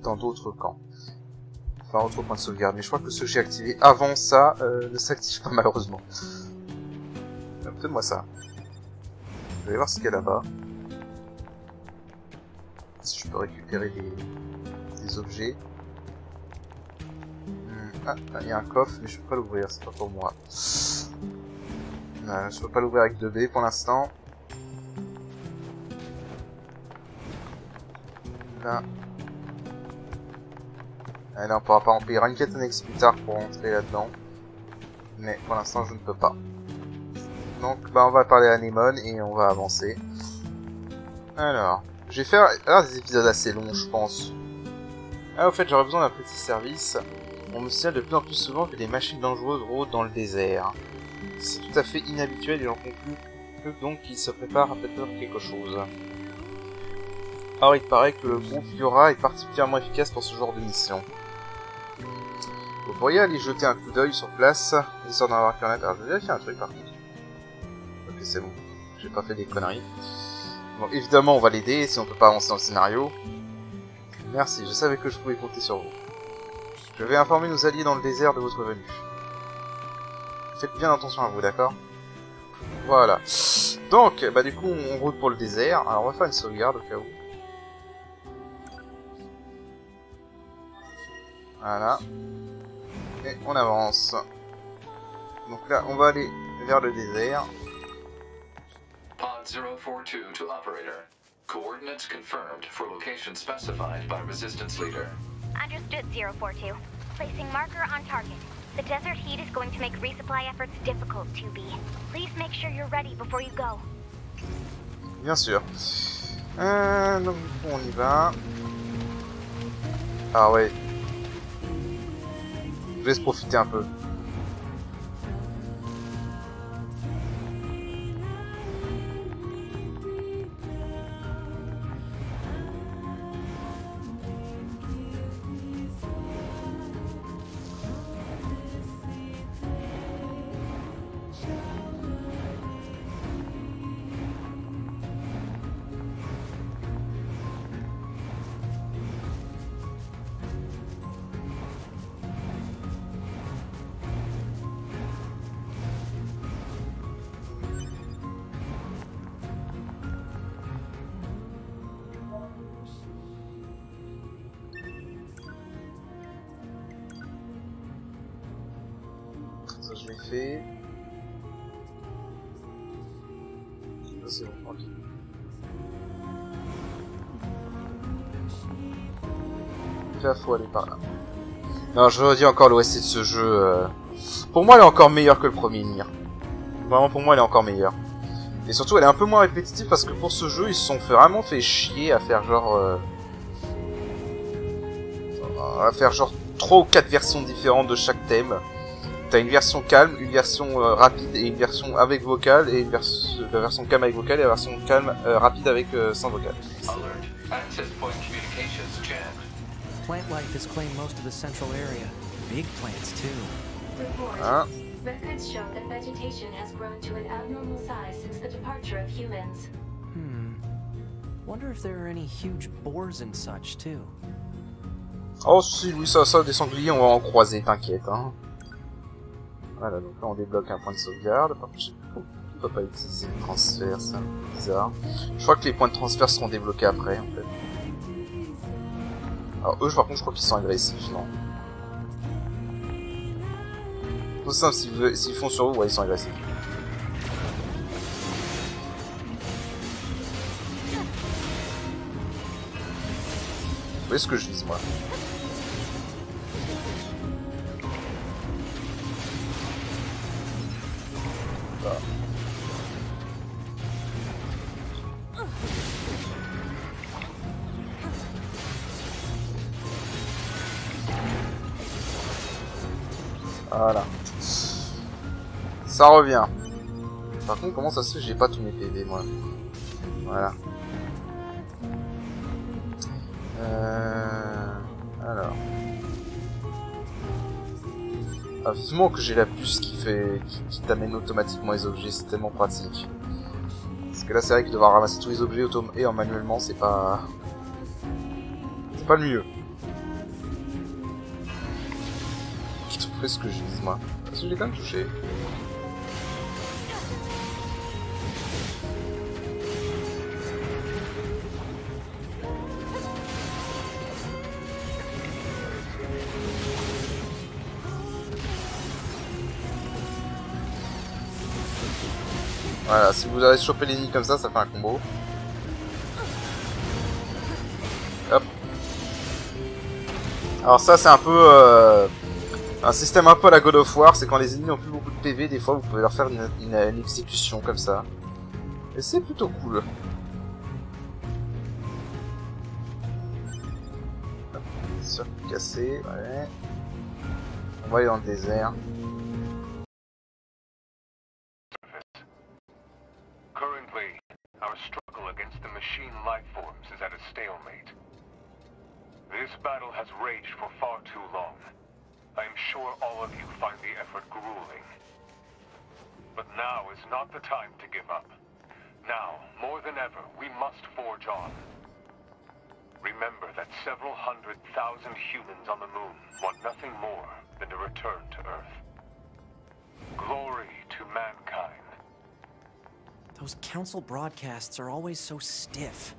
dans d'autres camps. Enfin, autre point de sauvegarde. Mais je crois que ce que j'ai activé avant ça ne s'active pas, malheureusement. Donne-moi ça. Je vais voir ce qu'il y a là-bas. Si je peux récupérer des objets. Ah, il y a un coffre, mais je peux pas l'ouvrir, c'est pas pour moi. Je peux pas l'ouvrir avec 2B pour l'instant. Là. Et là, on pourra pas en payer une quête annexe plus tard pour rentrer là-dedans. Mais pour l'instant, je ne peux pas. Donc, bah, on va parler à Nemon et on va avancer. Alors, je vais faire des épisodes assez longs, je pense. Ah, au fait, j'aurais besoin d'un petit service. On me signale de plus en plus souvent que des machines dangereuses rôdent dans le désert. C'est tout à fait inhabituel et j'en conclus que donc il se prépare à peut-être quelque chose. Alors il paraît que le groupe Yora est particulièrement efficace pour ce genre de mission. Vous pourriez aller jeter un coup d'œil sur place, histoire d'en avoir qu'un net. Alors je vais vérifier un truc par contre. Ok, c'est bon, j'ai pas fait des conneries. Bon, évidemment on va l'aider si on peut pas avancer dans le scénario. Merci, je savais que je pouvais compter sur vous. Je vais informer nos alliés dans le désert de votre venue. Faites bien attention à vous, d'accord? Voilà. Donc, bah du coup, on route pour le désert. Alors, on va faire une sauvegarde au cas où. Voilà. Et on avance. Donc là, on va aller vers le désert. Pod 042 to operator. Coordinates confirmed for location specified by Resistance Leader. Understood, 042. Placing marker on target. The desert heat is going to make resupply efforts difficult, 2B. Please make sure you're ready before you go. Bien sûr. Donc on y va. Ah ouais. Je vais se profiter un peu. je l'ai fait. Ça c'est bon, ok. Là, faut aller par là. Non, je redis encore l'OST de ce jeu. Pour moi, elle est encore meilleure que le premier Nier. Vraiment, pour moi, elle est encore meilleure. Et surtout, elle est un peu moins répétitive parce que pour ce jeu, ils se sont vraiment fait chier à faire genre... à faire genre 3 ou 4 versions différentes de chaque thème. T'as une version calme, une version rapide et une version avec vocal, et la version calme avec vocal et la version calme rapide avec sans vocal. Alert. Access point communications jammed. Plant life has claimed most of the central area. Big plants, too. Report. Hein? Records show that vegetation has grown to an abnormal size since the departure of humans. Wonder if there are any huge boars and such, too. Oh si, oui, ça, des sangliers, on va en croiser, t'inquiète, hein. Voilà, donc là on débloque un point de sauvegarde. Par contre, je sais pas, on peut pas utiliser le transfert, c'est bizarre. Je crois que les points de transfert seront débloqués après, en fait. Alors eux, par contre, je crois qu'ils sont agressifs, non? Tout simple, s'ils font sur vous, ouais, ils sont agressifs. Vous voyez ce que je vise, moi? Voilà. Voilà. Ça revient. Par contre, comment ça se fait que j'ai pas tous mes PV, moi? Voilà. Alors. Ah, vivement que j'ai la puce qui t'amène automatiquement les objets, c'est tellement pratique. Parce que là, c'est vrai que devoir ramasser tous les objets et en manuellement, c'est pas le mieux. Qu'est-ce que je vise, moi? Parce que j'ai quand même touché. Voilà, si vous avez chopé l'ennemi comme ça fait un combo. Hop. Alors ça, c'est un peu... un système un peu à la God of War, c'est quand les ennemis ont plus beaucoup de PV, des fois vous pouvez leur faire une exécution comme ça. Et c'est plutôt cool. Circuit cassé, ouais. On va aller dans le désert. Currently, our struggle against the machine life forms is at a stalemate. This battle has raged for far too long. I am sure all of you find the effort grueling. But now is not the time to give up. Now, more than ever, we must forge on. Remember that several 100,000 humans on the moon want nothing more than to return to Earth. Glory to mankind. Those council broadcasts are always so stiff.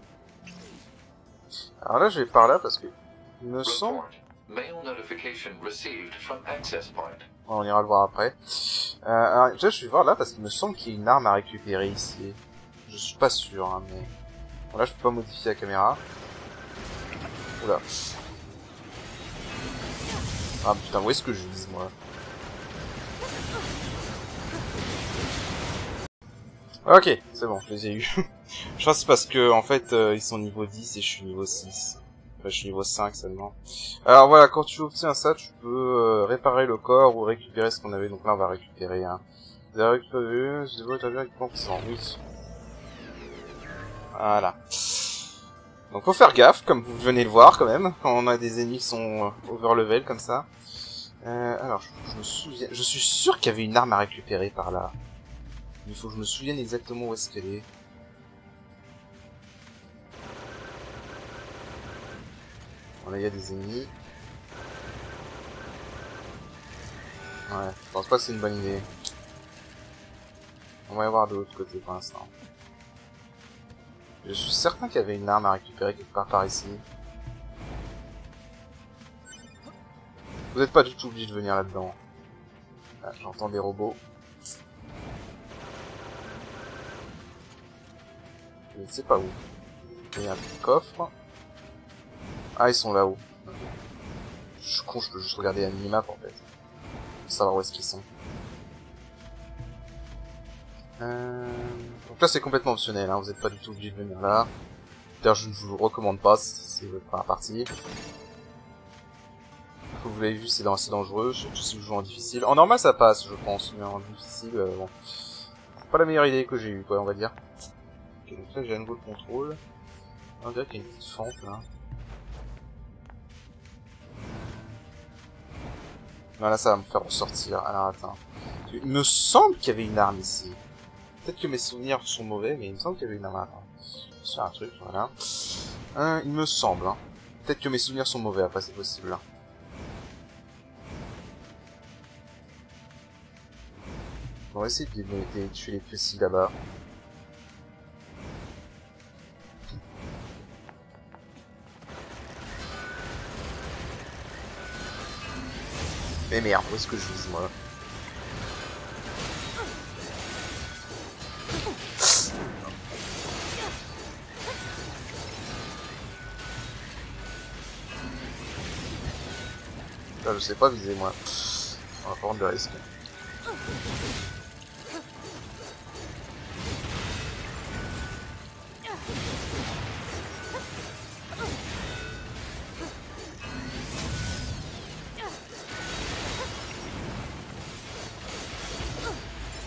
Alors là, je vais par là parce que il me semble. Mail notification received from access point. On ira le voir après. Alors, déjà, je vais voir là parce qu'il me semble qu'il y a une arme à récupérer ici. Je suis pas sûr, hein, mais bon, là, je peux pas modifier la caméra. Oula. Ah putain, où est-ce que je vise, moi? Ok, c'est bon, je les ai eu. Je pense que c'est parce que, en fait, ils sont niveau 10 et je suis niveau 6. Enfin, je suis niveau 5 seulement. Alors voilà, quand tu obtiens ça, tu peux réparer le corps ou récupérer ce qu'on avait. Donc là, on va récupérer un... Vous avez récupéré, je dévoile ta vie avec puissant, oui. Voilà. Donc faut faire gaffe, comme vous venez de voir quand même, quand on a des ennemis qui sont over level comme ça. Alors, je me souviens... Je suis sûr qu'il y avait une arme à récupérer par là. Il faut que je me souvienne exactement où est-ce qu'elle est. Bon, là, il y a des ennemis. Ouais, je pense pas que c'est une bonne idée. On va y voir de l'autre côté pour l'instant. Je suis certain qu'il y avait une arme à récupérer quelque part par ici. Vous n'êtes pas du tout obligé de venir là-dedans. Ah, j'entends des robots. Je ne sais pas où. Il y a un petit coffre. Ah, ils sont là-haut. Je suis con, je peux juste regarder la minimap en fait. Pour savoir où est-ce qu'ils sont. Donc là c'est complètement optionnel, hein. Vous n'êtes pas du tout obligé de venir là. D'ailleurs je ne vous le recommande pas si c'est votre première partie. Comme vous l'avez vu c'est assez dangereux, surtout si vous jouez en difficile. En normal ça passe je pense, mais en difficile, bon. C'est pas la meilleure idée que j'ai eue quoi on va dire. Ok, donc là j'ai un nouveau contrôle. On dirait qu'il y a une petite fente là. Non, là ça va me faire ressortir. Alors attends. Il me semble qu'il y avait une arme ici. Peut-être que mes souvenirs sont mauvais, mais il me semble qu'il y avait une arme. Attends. C'est un truc, voilà. Il me semble. Hein. Peut-être que mes souvenirs sont mauvais, après c'est possible. Hein. On va essayer de tuer les petits là-bas. Mais merde, où est-ce que je vise moi? Là, je sais pas viser moi. On va prendre de risques.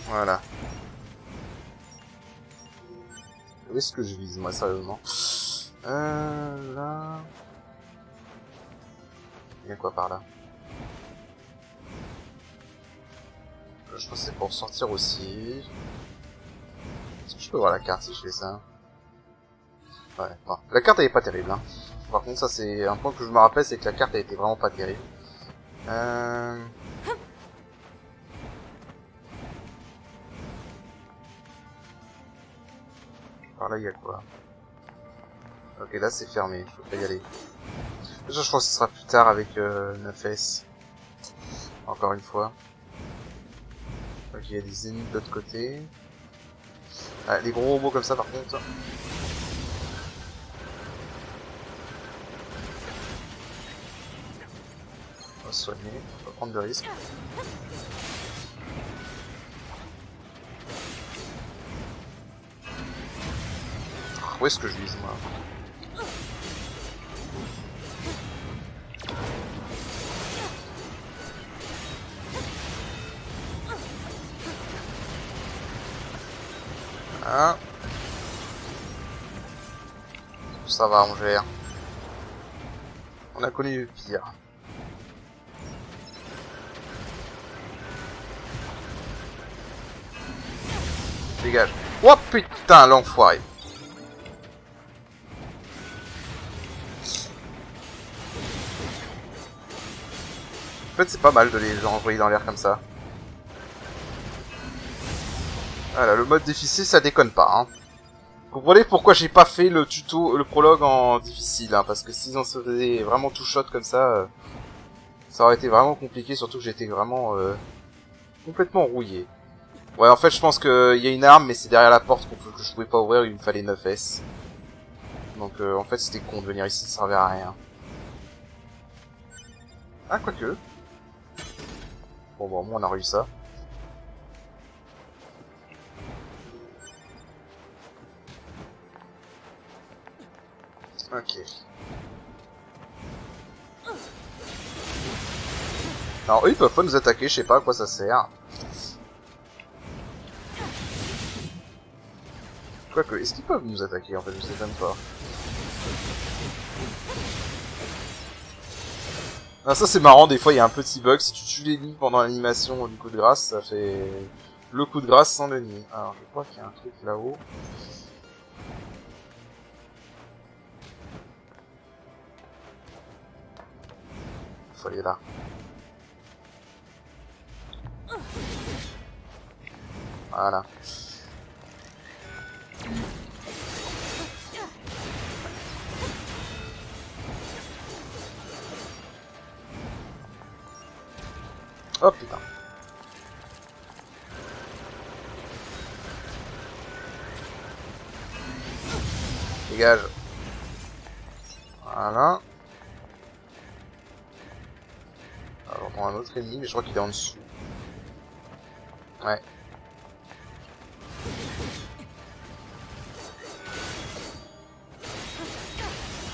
Voilà. Où est-ce que je vise, moi, sérieusement? Là... Il y a quoi par là? Je pense que c'est pour sortir aussi. Est-ce que je peux voir la carte si je fais ça? Ouais, bon. La carte elle est pas terrible, hein. Par contre, ça c'est un point que je me rappelle, c'est que la carte elle était vraiment pas terrible. Par là, il y a quoi? Ok, là, c'est fermé. Je peux pas y aller. Déjà, je pense que ce sera plus tard avec 9S. Encore une fois. Ok, il y a des ennemis de l'autre côté. Ah, les gros robots comme ça, par contre. On va se soigner. On va prendre de risques. Où est-ce que je vise, moi? Ah. Ça va, on gère. On a connu le pire. Dégage. Oh putain, l'enfoiré. En fait, c'est pas mal de les envoyer dans l'air comme ça. Voilà, le mode difficile, ça déconne pas, hein. Vous comprenez pourquoi j'ai pas fait le tuto, le prologue en difficile, hein, parce que s'ils en se faisaient vraiment tout shot comme ça, ça aurait été vraiment compliqué, surtout que j'étais vraiment complètement rouillé. Ouais, en fait, je pense qu'il y a une arme, mais c'est derrière la porte que je pouvais pas ouvrir, il me fallait 9S. Donc, en fait, c'était con de venir ici, ça servait à rien. Ah, quoique. Bon, au moins, on a réussi ça. Ok. Alors, eux, ils peuvent pas nous attaquer, je sais pas à quoi ça sert. Quoique, est-ce qu'ils peuvent nous attaquer en fait, je sais même pas. Ah, ça c'est marrant, des fois il y a un petit bug, si tu tues l'ennemi pendant l'animation du coup de grâce, ça fait le coup de grâce sans l'ennemi. Alors je crois qu'il y a un truc là-haut. Faut aller là. Voilà. Oh putain. dégage. Voilà. Alors, j'entends un autre ennemi, mais je crois qu'il est en dessous. Ouais.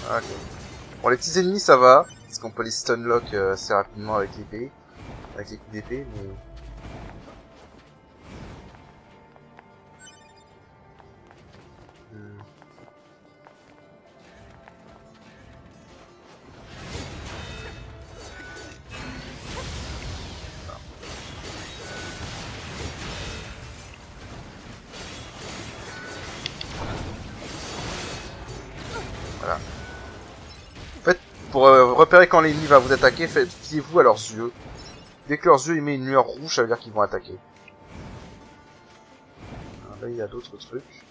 Ok. Bon, les petits ennemis, ça va. Parce qu'on peut les stunlock assez rapidement avec l'épée. Avec les coups d'épée, mais... Voilà. En fait, pour repérer quand l'ennemi va vous attaquer, fiez-vous à leurs yeux. Dès que leurs yeux émettent une lueur rouge, ça veut dire qu'ils vont attaquer. Alors là, il y a d'autres trucs.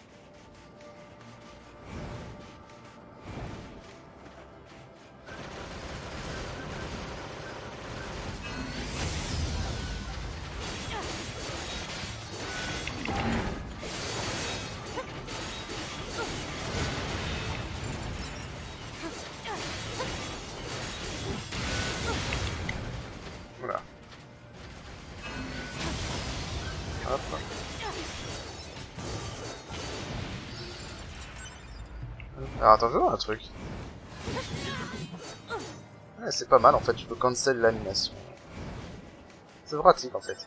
Voilà. Hop. Alors attends, je veux voir un truc. Ouais, c'est pas mal en fait, je peux cancel l'animation. C'est pratique en fait.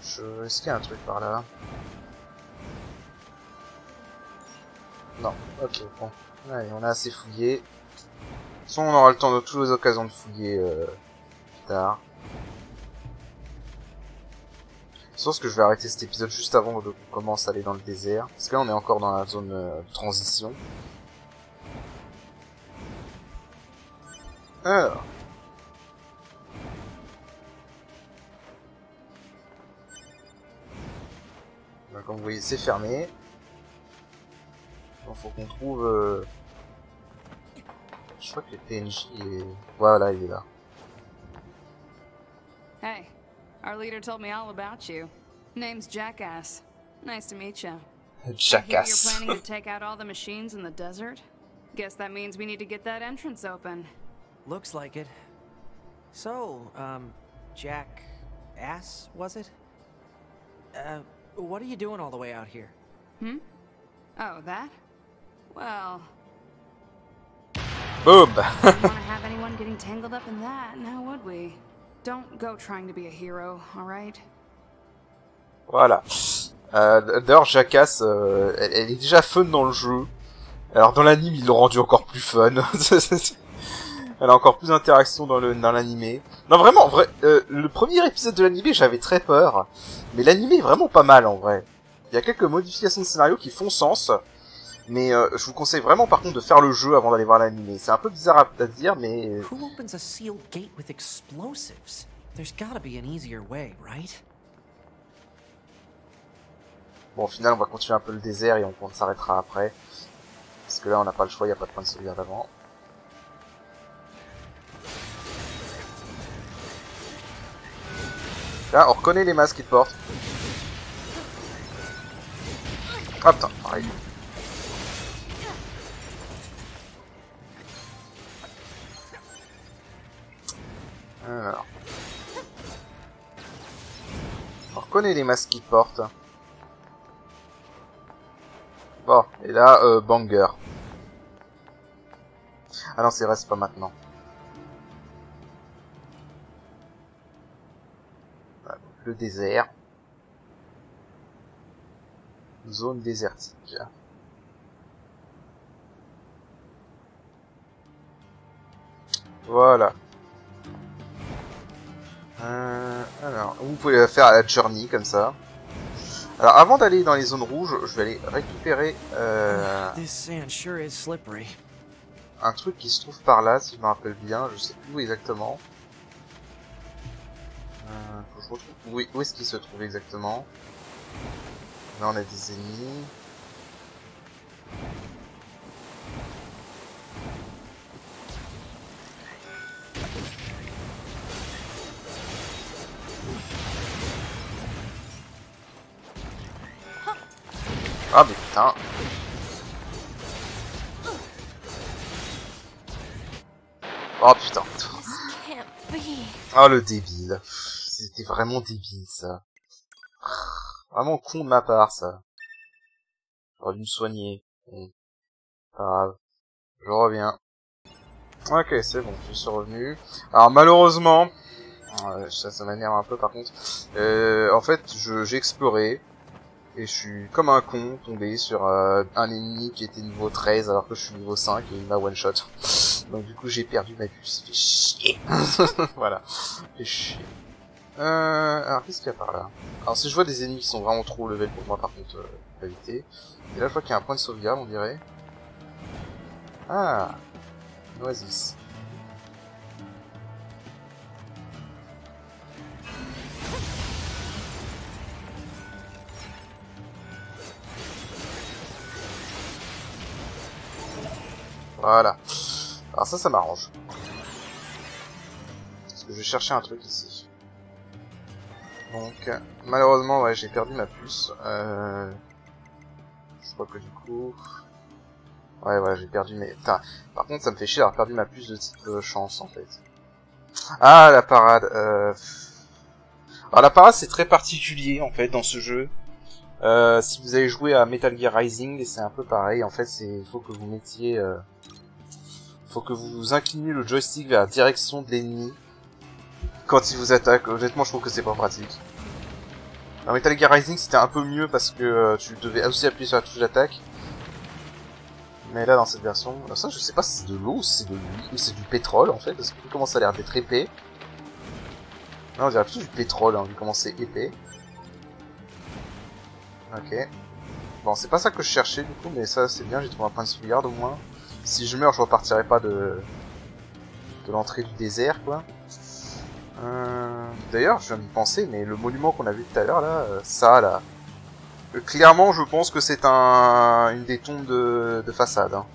Est-ce qu'il y a un truc par là? Non, ok, bon. Allez, on a assez fouillé. De toute façon, on aura le temps de toutes les occasions de fouiller plus tard. Sauf que je vais arrêter cet épisode juste avant qu'on commence à aller dans le désert. Parce que là, on est encore dans la zone de transition. Alors. Ben, comme vous voyez, c'est fermé. Donc, faut qu'on trouve... Je crois que le PNJ est... Voilà, il est là. Hey, our leader told me all about you. Name's Jackass. Nice to meet you. Jackass. You're planning to take out all the machines in the desert? Guess that means we need to get that entrance open. Looks like it. So, Jackass, was it? What are you doing all the way out here? Hmm? Oh, that? Well... Boom! We don't want to have anyone getting tangled up in that, now would we? Don't go trying to be a hero, alright? Voilà. D'ailleurs, Jackass, elle est déjà fun dans le jeu. Alors dans l'anime, ils l'ont rendu encore plus fun. Elle a encore plus d'interaction dans l'animé. Non, vraiment, en vrai, le premier épisode de l'animé, j'avais très peur. Mais l'animé est vraiment pas mal, en vrai. Il y a quelques modifications de scénario qui font sens. Mais je vous conseille vraiment, par contre, de faire le jeu avant d'aller voir l'animé. C'est un peu bizarre à dire, mais... Who opens a sealed gate with explosives? There's gotta be an easier way, right? Bon, au final, on va continuer un peu le désert et on s'arrêtera après. Parce que là, on n'a pas le choix, il n'y a pas de point de sauvegarde avant. Là, on reconnaît les masques qu'ils portent. Ah putain, pareil. Alors. On reconnaît les masques qu'ils portent. Bon, et là, banger. Ah non, c'est vrai, c'est pas maintenant. Voilà, le désert. Zone désertique. Voilà. Alors, vous pouvez la faire à la journey, comme ça. Alors, avant d'aller dans les zones rouges, je vais aller récupérer un truc qui se trouve par là, si je me rappelle bien. Je sais plus où exactement. Faut que je retrouve... Oui, où est-ce qu'il se trouve exactement? Là, on a des ennemis. Ah mais putain. Oh putain. Can't be. Oh le débile. C'était vraiment débile ça. Vraiment con de ma part ça. J'aurais dû me soigner. Bon. Pas grave. Je reviens. Ok, c'est bon, je suis revenu. Alors malheureusement, ça m'énerve un peu par contre. En fait, j'ai exploré et je suis comme un con tombé sur un ennemi qui était niveau 13 alors que je suis niveau 5 et il m'a one shot. Donc du coup j'ai perdu ma puce, ça fait chier. Voilà, ça fait chier. Alors qu'est-ce qu'il y a par là? Alors si je vois des ennemis qui sont vraiment trop level pour moi par contre, faut éviter. Et là je vois qu'il y a un point de sauvegarde on dirait. Ah, une oasis. Voilà. Alors ça m'arrange. Parce que je vais chercher un truc ici. Donc, malheureusement, ouais, j'ai perdu ma puce. Je crois que du coup... Ouais, voilà, j'ai perdu mes... Putain. Par contre, ça me fait chier d'avoir perdu ma puce de type chance, en fait. Ah, la parade. Alors, la parade, c'est très particulier, en fait, dans ce jeu. Si vous avez joué à Metal Gear Rising, c'est un peu pareil. En fait, il faut que vous mettiez... faut que vous incliniez le joystick vers la direction de l'ennemi quand il vous attaque. Honnêtement, je trouve que c'est pas pratique. Dans Metal Gear Rising, c'était un peu mieux parce que tu devais aussi appuyer sur la touche d'attaque. Mais là, dans cette version, ça, je sais pas si c'est de l'eau, ou si c'est de l'huile, ou c'est du pétrole, en fait, parce que vu comment ça a l'air d'être épais. Non, on dirait plutôt du pétrole, hein, vu comment c'est épais. Ok. Bon, c'est pas ça que je cherchais, du coup, mais ça, c'est bien, j'ai trouvé un point de sauvegarde, au moins. Si je meurs, je repartirai pas de l'entrée du désert, quoi. D'ailleurs, je viens d'y penser, mais le monument qu'on a vu tout à l'heure, là, ça, là... clairement, je pense que c'est une des tombes de façade. Hein.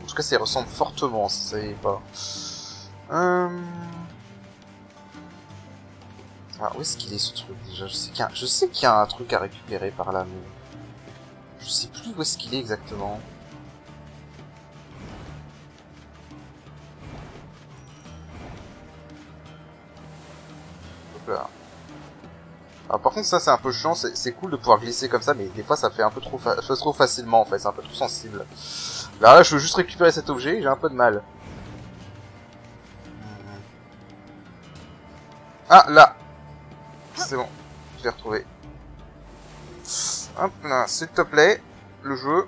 En tout cas, ça y ressemble fortement, si ça y est pas. Ah, où est-ce qu'il est, ce truc, déjà? Je sais qu'il y a un truc à récupérer par là, mais... je sais plus où est-ce qu'il est exactement. Là. Alors par contre ça c'est un peu chiant, c'est cool de pouvoir glisser comme ça, mais des fois ça fait un peu trop facilement en fait, c'est un peu trop sensible. Là je veux juste récupérer cet objet, j'ai un peu de mal. Ah là, c'est bon, je l'ai retrouvé. Hop là, s'il te plaît, le jeu.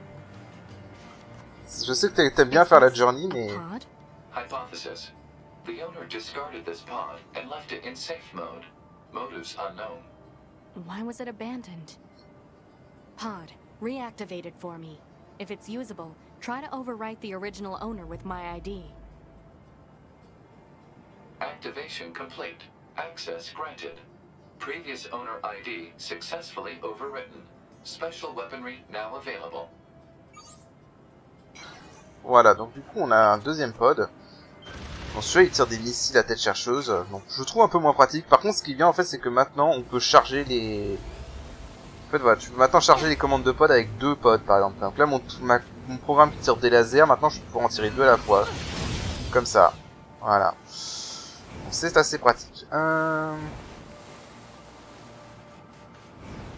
Je sais que t'aimes bien faire la journey, mais... Hypothesis. The owner discarded this pod and left it in safe mode. Motives unknown. Why was it abandoned? Pod, reactivate it for me. If it's usable, try to overwrite the original owner with my ID. Activation complete. Access granted. Previous owner ID successfully overwritten. Special weaponry now available. Voilà, donc du coup on a un deuxième pod. Bon, celui-là il tire des missiles à tête chercheuse, donc je trouve un peu moins pratique. Par contre ce qui est bien en fait c'est que maintenant on peut charger les... En fait voilà, tu peux maintenant charger les commandes de pod avec 2 pods par exemple. Donc là mon programme qui tire des lasers, maintenant je peux en tirer 2 à la fois. Comme ça, voilà. C'est assez pratique.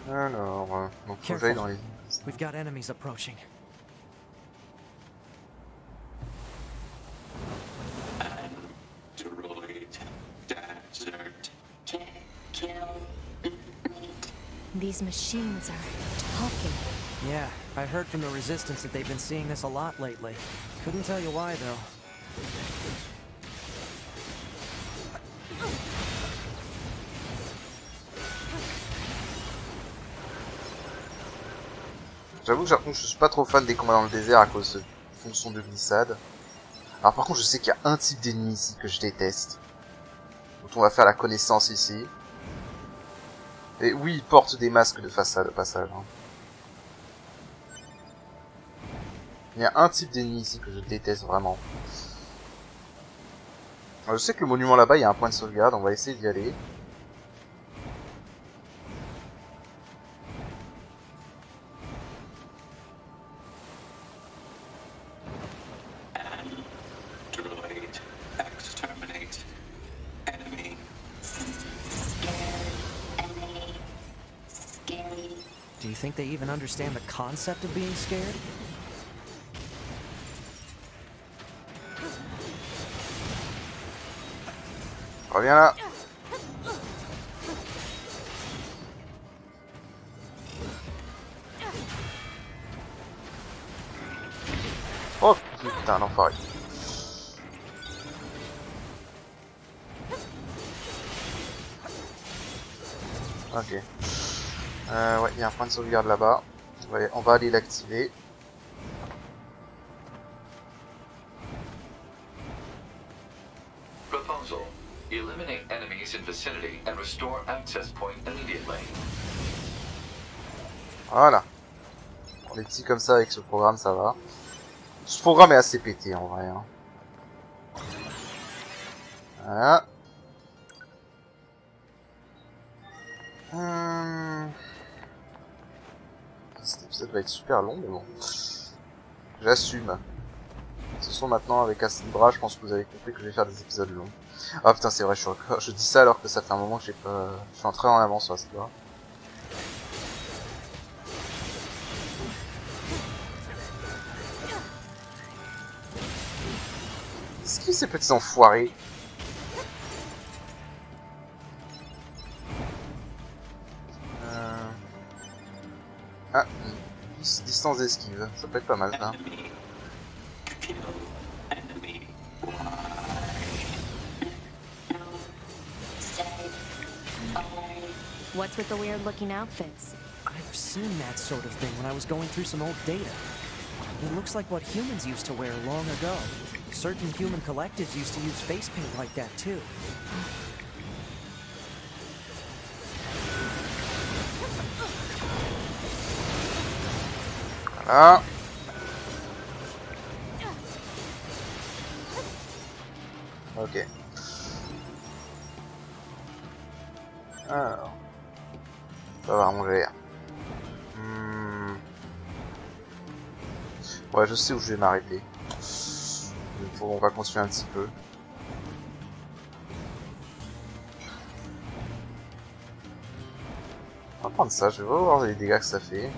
Alors, donc faut que j'aille dans les... We've got enemies approaching. These machines are talking. Yeah, I heard from the Resistance that they've been seeing this a lot lately. Couldn't tell you why, though. J'avoue que je suis pas trop fan des combats dans le désert à cause de fonction de glissade. Alors par contre je sais qu'il y a un type d'ennemi ici que je déteste. Donc on va faire la connaissance ici. Et oui, ils portent des masques de façade au passage. Hein. Il y a un type d'ennemi ici que je déteste vraiment. Alors, je sais que le monument là-bas il y a un point de sauvegarde, on va essayer d'y aller. think they even understand the concept of being scared? Reviens là. Oh putain, l'enfoiré. Ok. Ouais, il y a un point de sauvegarde là-bas. On va aller l'activer. Proposal. Eliminate enemies in vicinity and restore access point immediately. Voilà. On est petits comme ça avec ce programme, ça va. Ce programme est assez pété en vrai. Hein. Voilà. Cet épisode va être super long, mais bon. J'assume. Ce sont maintenant avec assez de bras, je pense que vous avez compris que je vais faire des épisodes longs. Ah putain, c'est vrai, je dis ça alors que ça fait un moment que j'ai pas... Je suis en très en avance sur la histoire. Qu'est-ce que ces petits enfoirés? Ah, distance d'esquive, ça peut être pas mal ça. What's with the weird looking outfits? I've seen that sort of thing when I was going through some old data. It looks like what humans used to wear long ago. Certain human collectives used to use face paint like that too. Voilà. Ok. Alors. Ça va, on gère. Ouais, je sais où je vais m'arrêter. On va continuer un petit peu. On va prendre ça, je vais voir les dégâts que ça fait.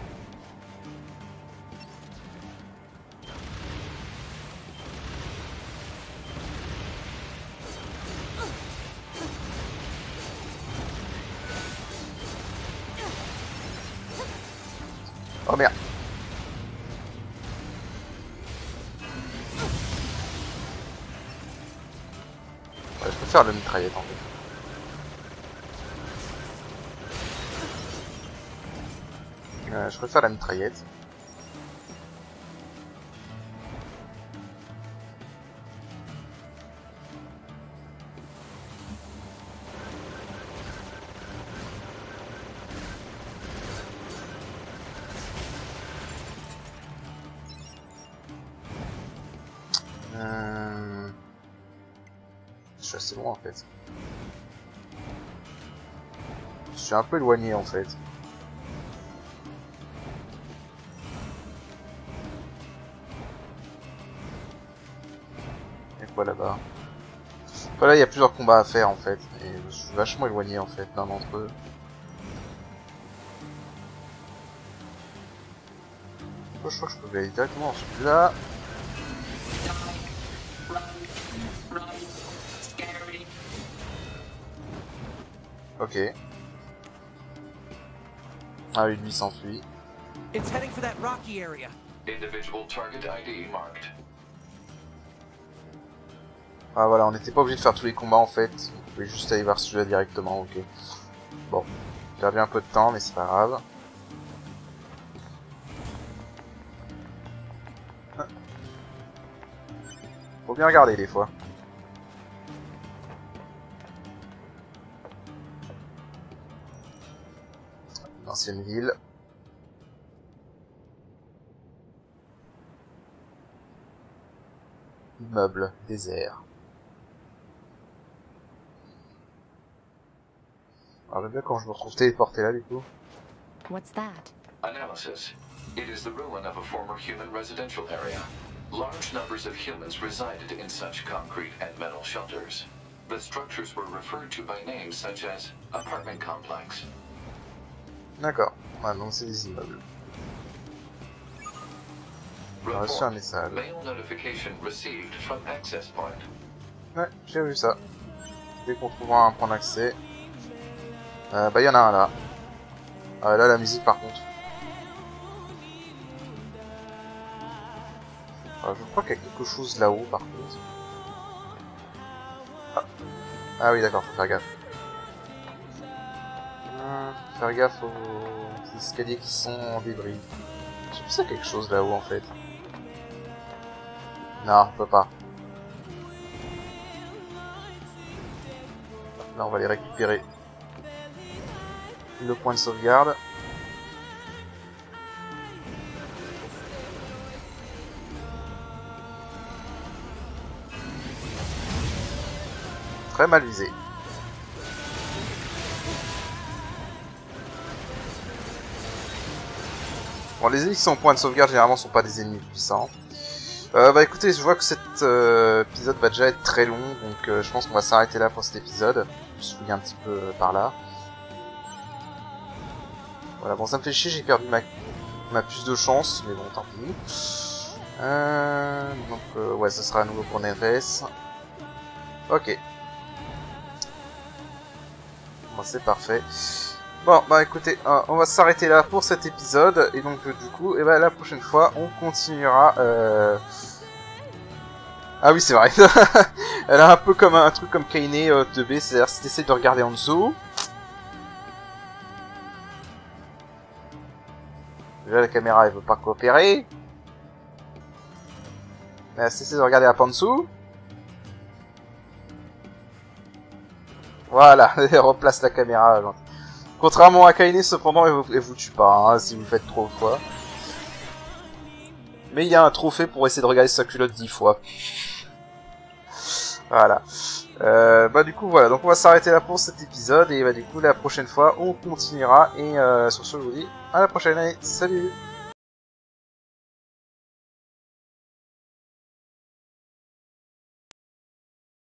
Oh merde. Ouais, je peux faire la mitraillette en fait. Je préfère la mitraillette. Je suis assez loin en fait. Je suis un peu éloigné en fait. Et quoi là-bas? Voilà, il y a plusieurs combats à faire en fait. Et je suis vachement éloigné en fait d'un d'entre eux. Je crois que je peux aller directement dans celui-là. Ok. Ah oui, lui s'enfuit. It's heading for that rocky area. Individual target ID marked. Ah voilà, on n'était pas obligé de faire tous les combats en fait. On pouvait juste aller voir celui-là directement, ok. Bon, j'ai perdu un peu de temps, mais c'est pas grave. Faut bien regarder des fois. Ancienne ville. Immeuble, désert. Alors j'aime bien quand je me retrouve téléporté là du coup. What's that? Analysis. It is the ruin of a former human residential area. Large numbers of humans resided in such concrete and metal shelters. The structures were referred to by names such as apartment complex. D'accord. Ouais, donc c'est des immeubles. On a reçu un message. Ouais, j'ai vu ça. Dès qu'on trouvera un point d'accès. Bah il y en a un là. Ah là la musique par contre. Je crois qu'il y a quelque chose là-haut par contre. Ah oui d'accord, faut faire gaffe. Faut faire gaffe aux escaliers qui sont en débris. J'ai vu ça quelque chose là-haut en fait. Non, on peut pas. Là on va les récupérer. Le point de sauvegarde. Très mal visé. Bon, les ennemis qui sont au point de sauvegarde généralement sont pas des ennemis puissants. Bah écoutez, je vois que cet épisode va déjà être très long, donc je pense qu'on va s'arrêter là pour cet épisode. Je fouille un petit peu par là. Voilà, bon ça me fait chier, j'ai perdu ma puce de chance, mais bon tant pis. Donc ouais, ce sera à nouveau pour Neves. Ok. Bon, c'est parfait. Bon, bah écoutez, on va s'arrêter là pour cet épisode, et donc du coup, et bah la prochaine fois, on continuera... Ah oui, c'est vrai. Elle a un peu comme un truc comme Kaine 2B, c'est-à-dire si t'essayes de regarder en dessous... Déjà la caméra elle veut pas coopérer. Mais si t'essayes de regarder un peu en dessous... Voilà, elle replace la caméra. Contrairement à Kaine, cependant, elle vous tue pas, hein, si vous le faites trop de fois. Mais il y a un trophée pour essayer de regarder sa culotte 10 fois. Voilà. Bah du coup, voilà. Donc on va s'arrêter là pour cet épisode. Et bah du coup, la prochaine fois, on continuera. Et sur ce, je vous dis à la prochaine. Allez, salut!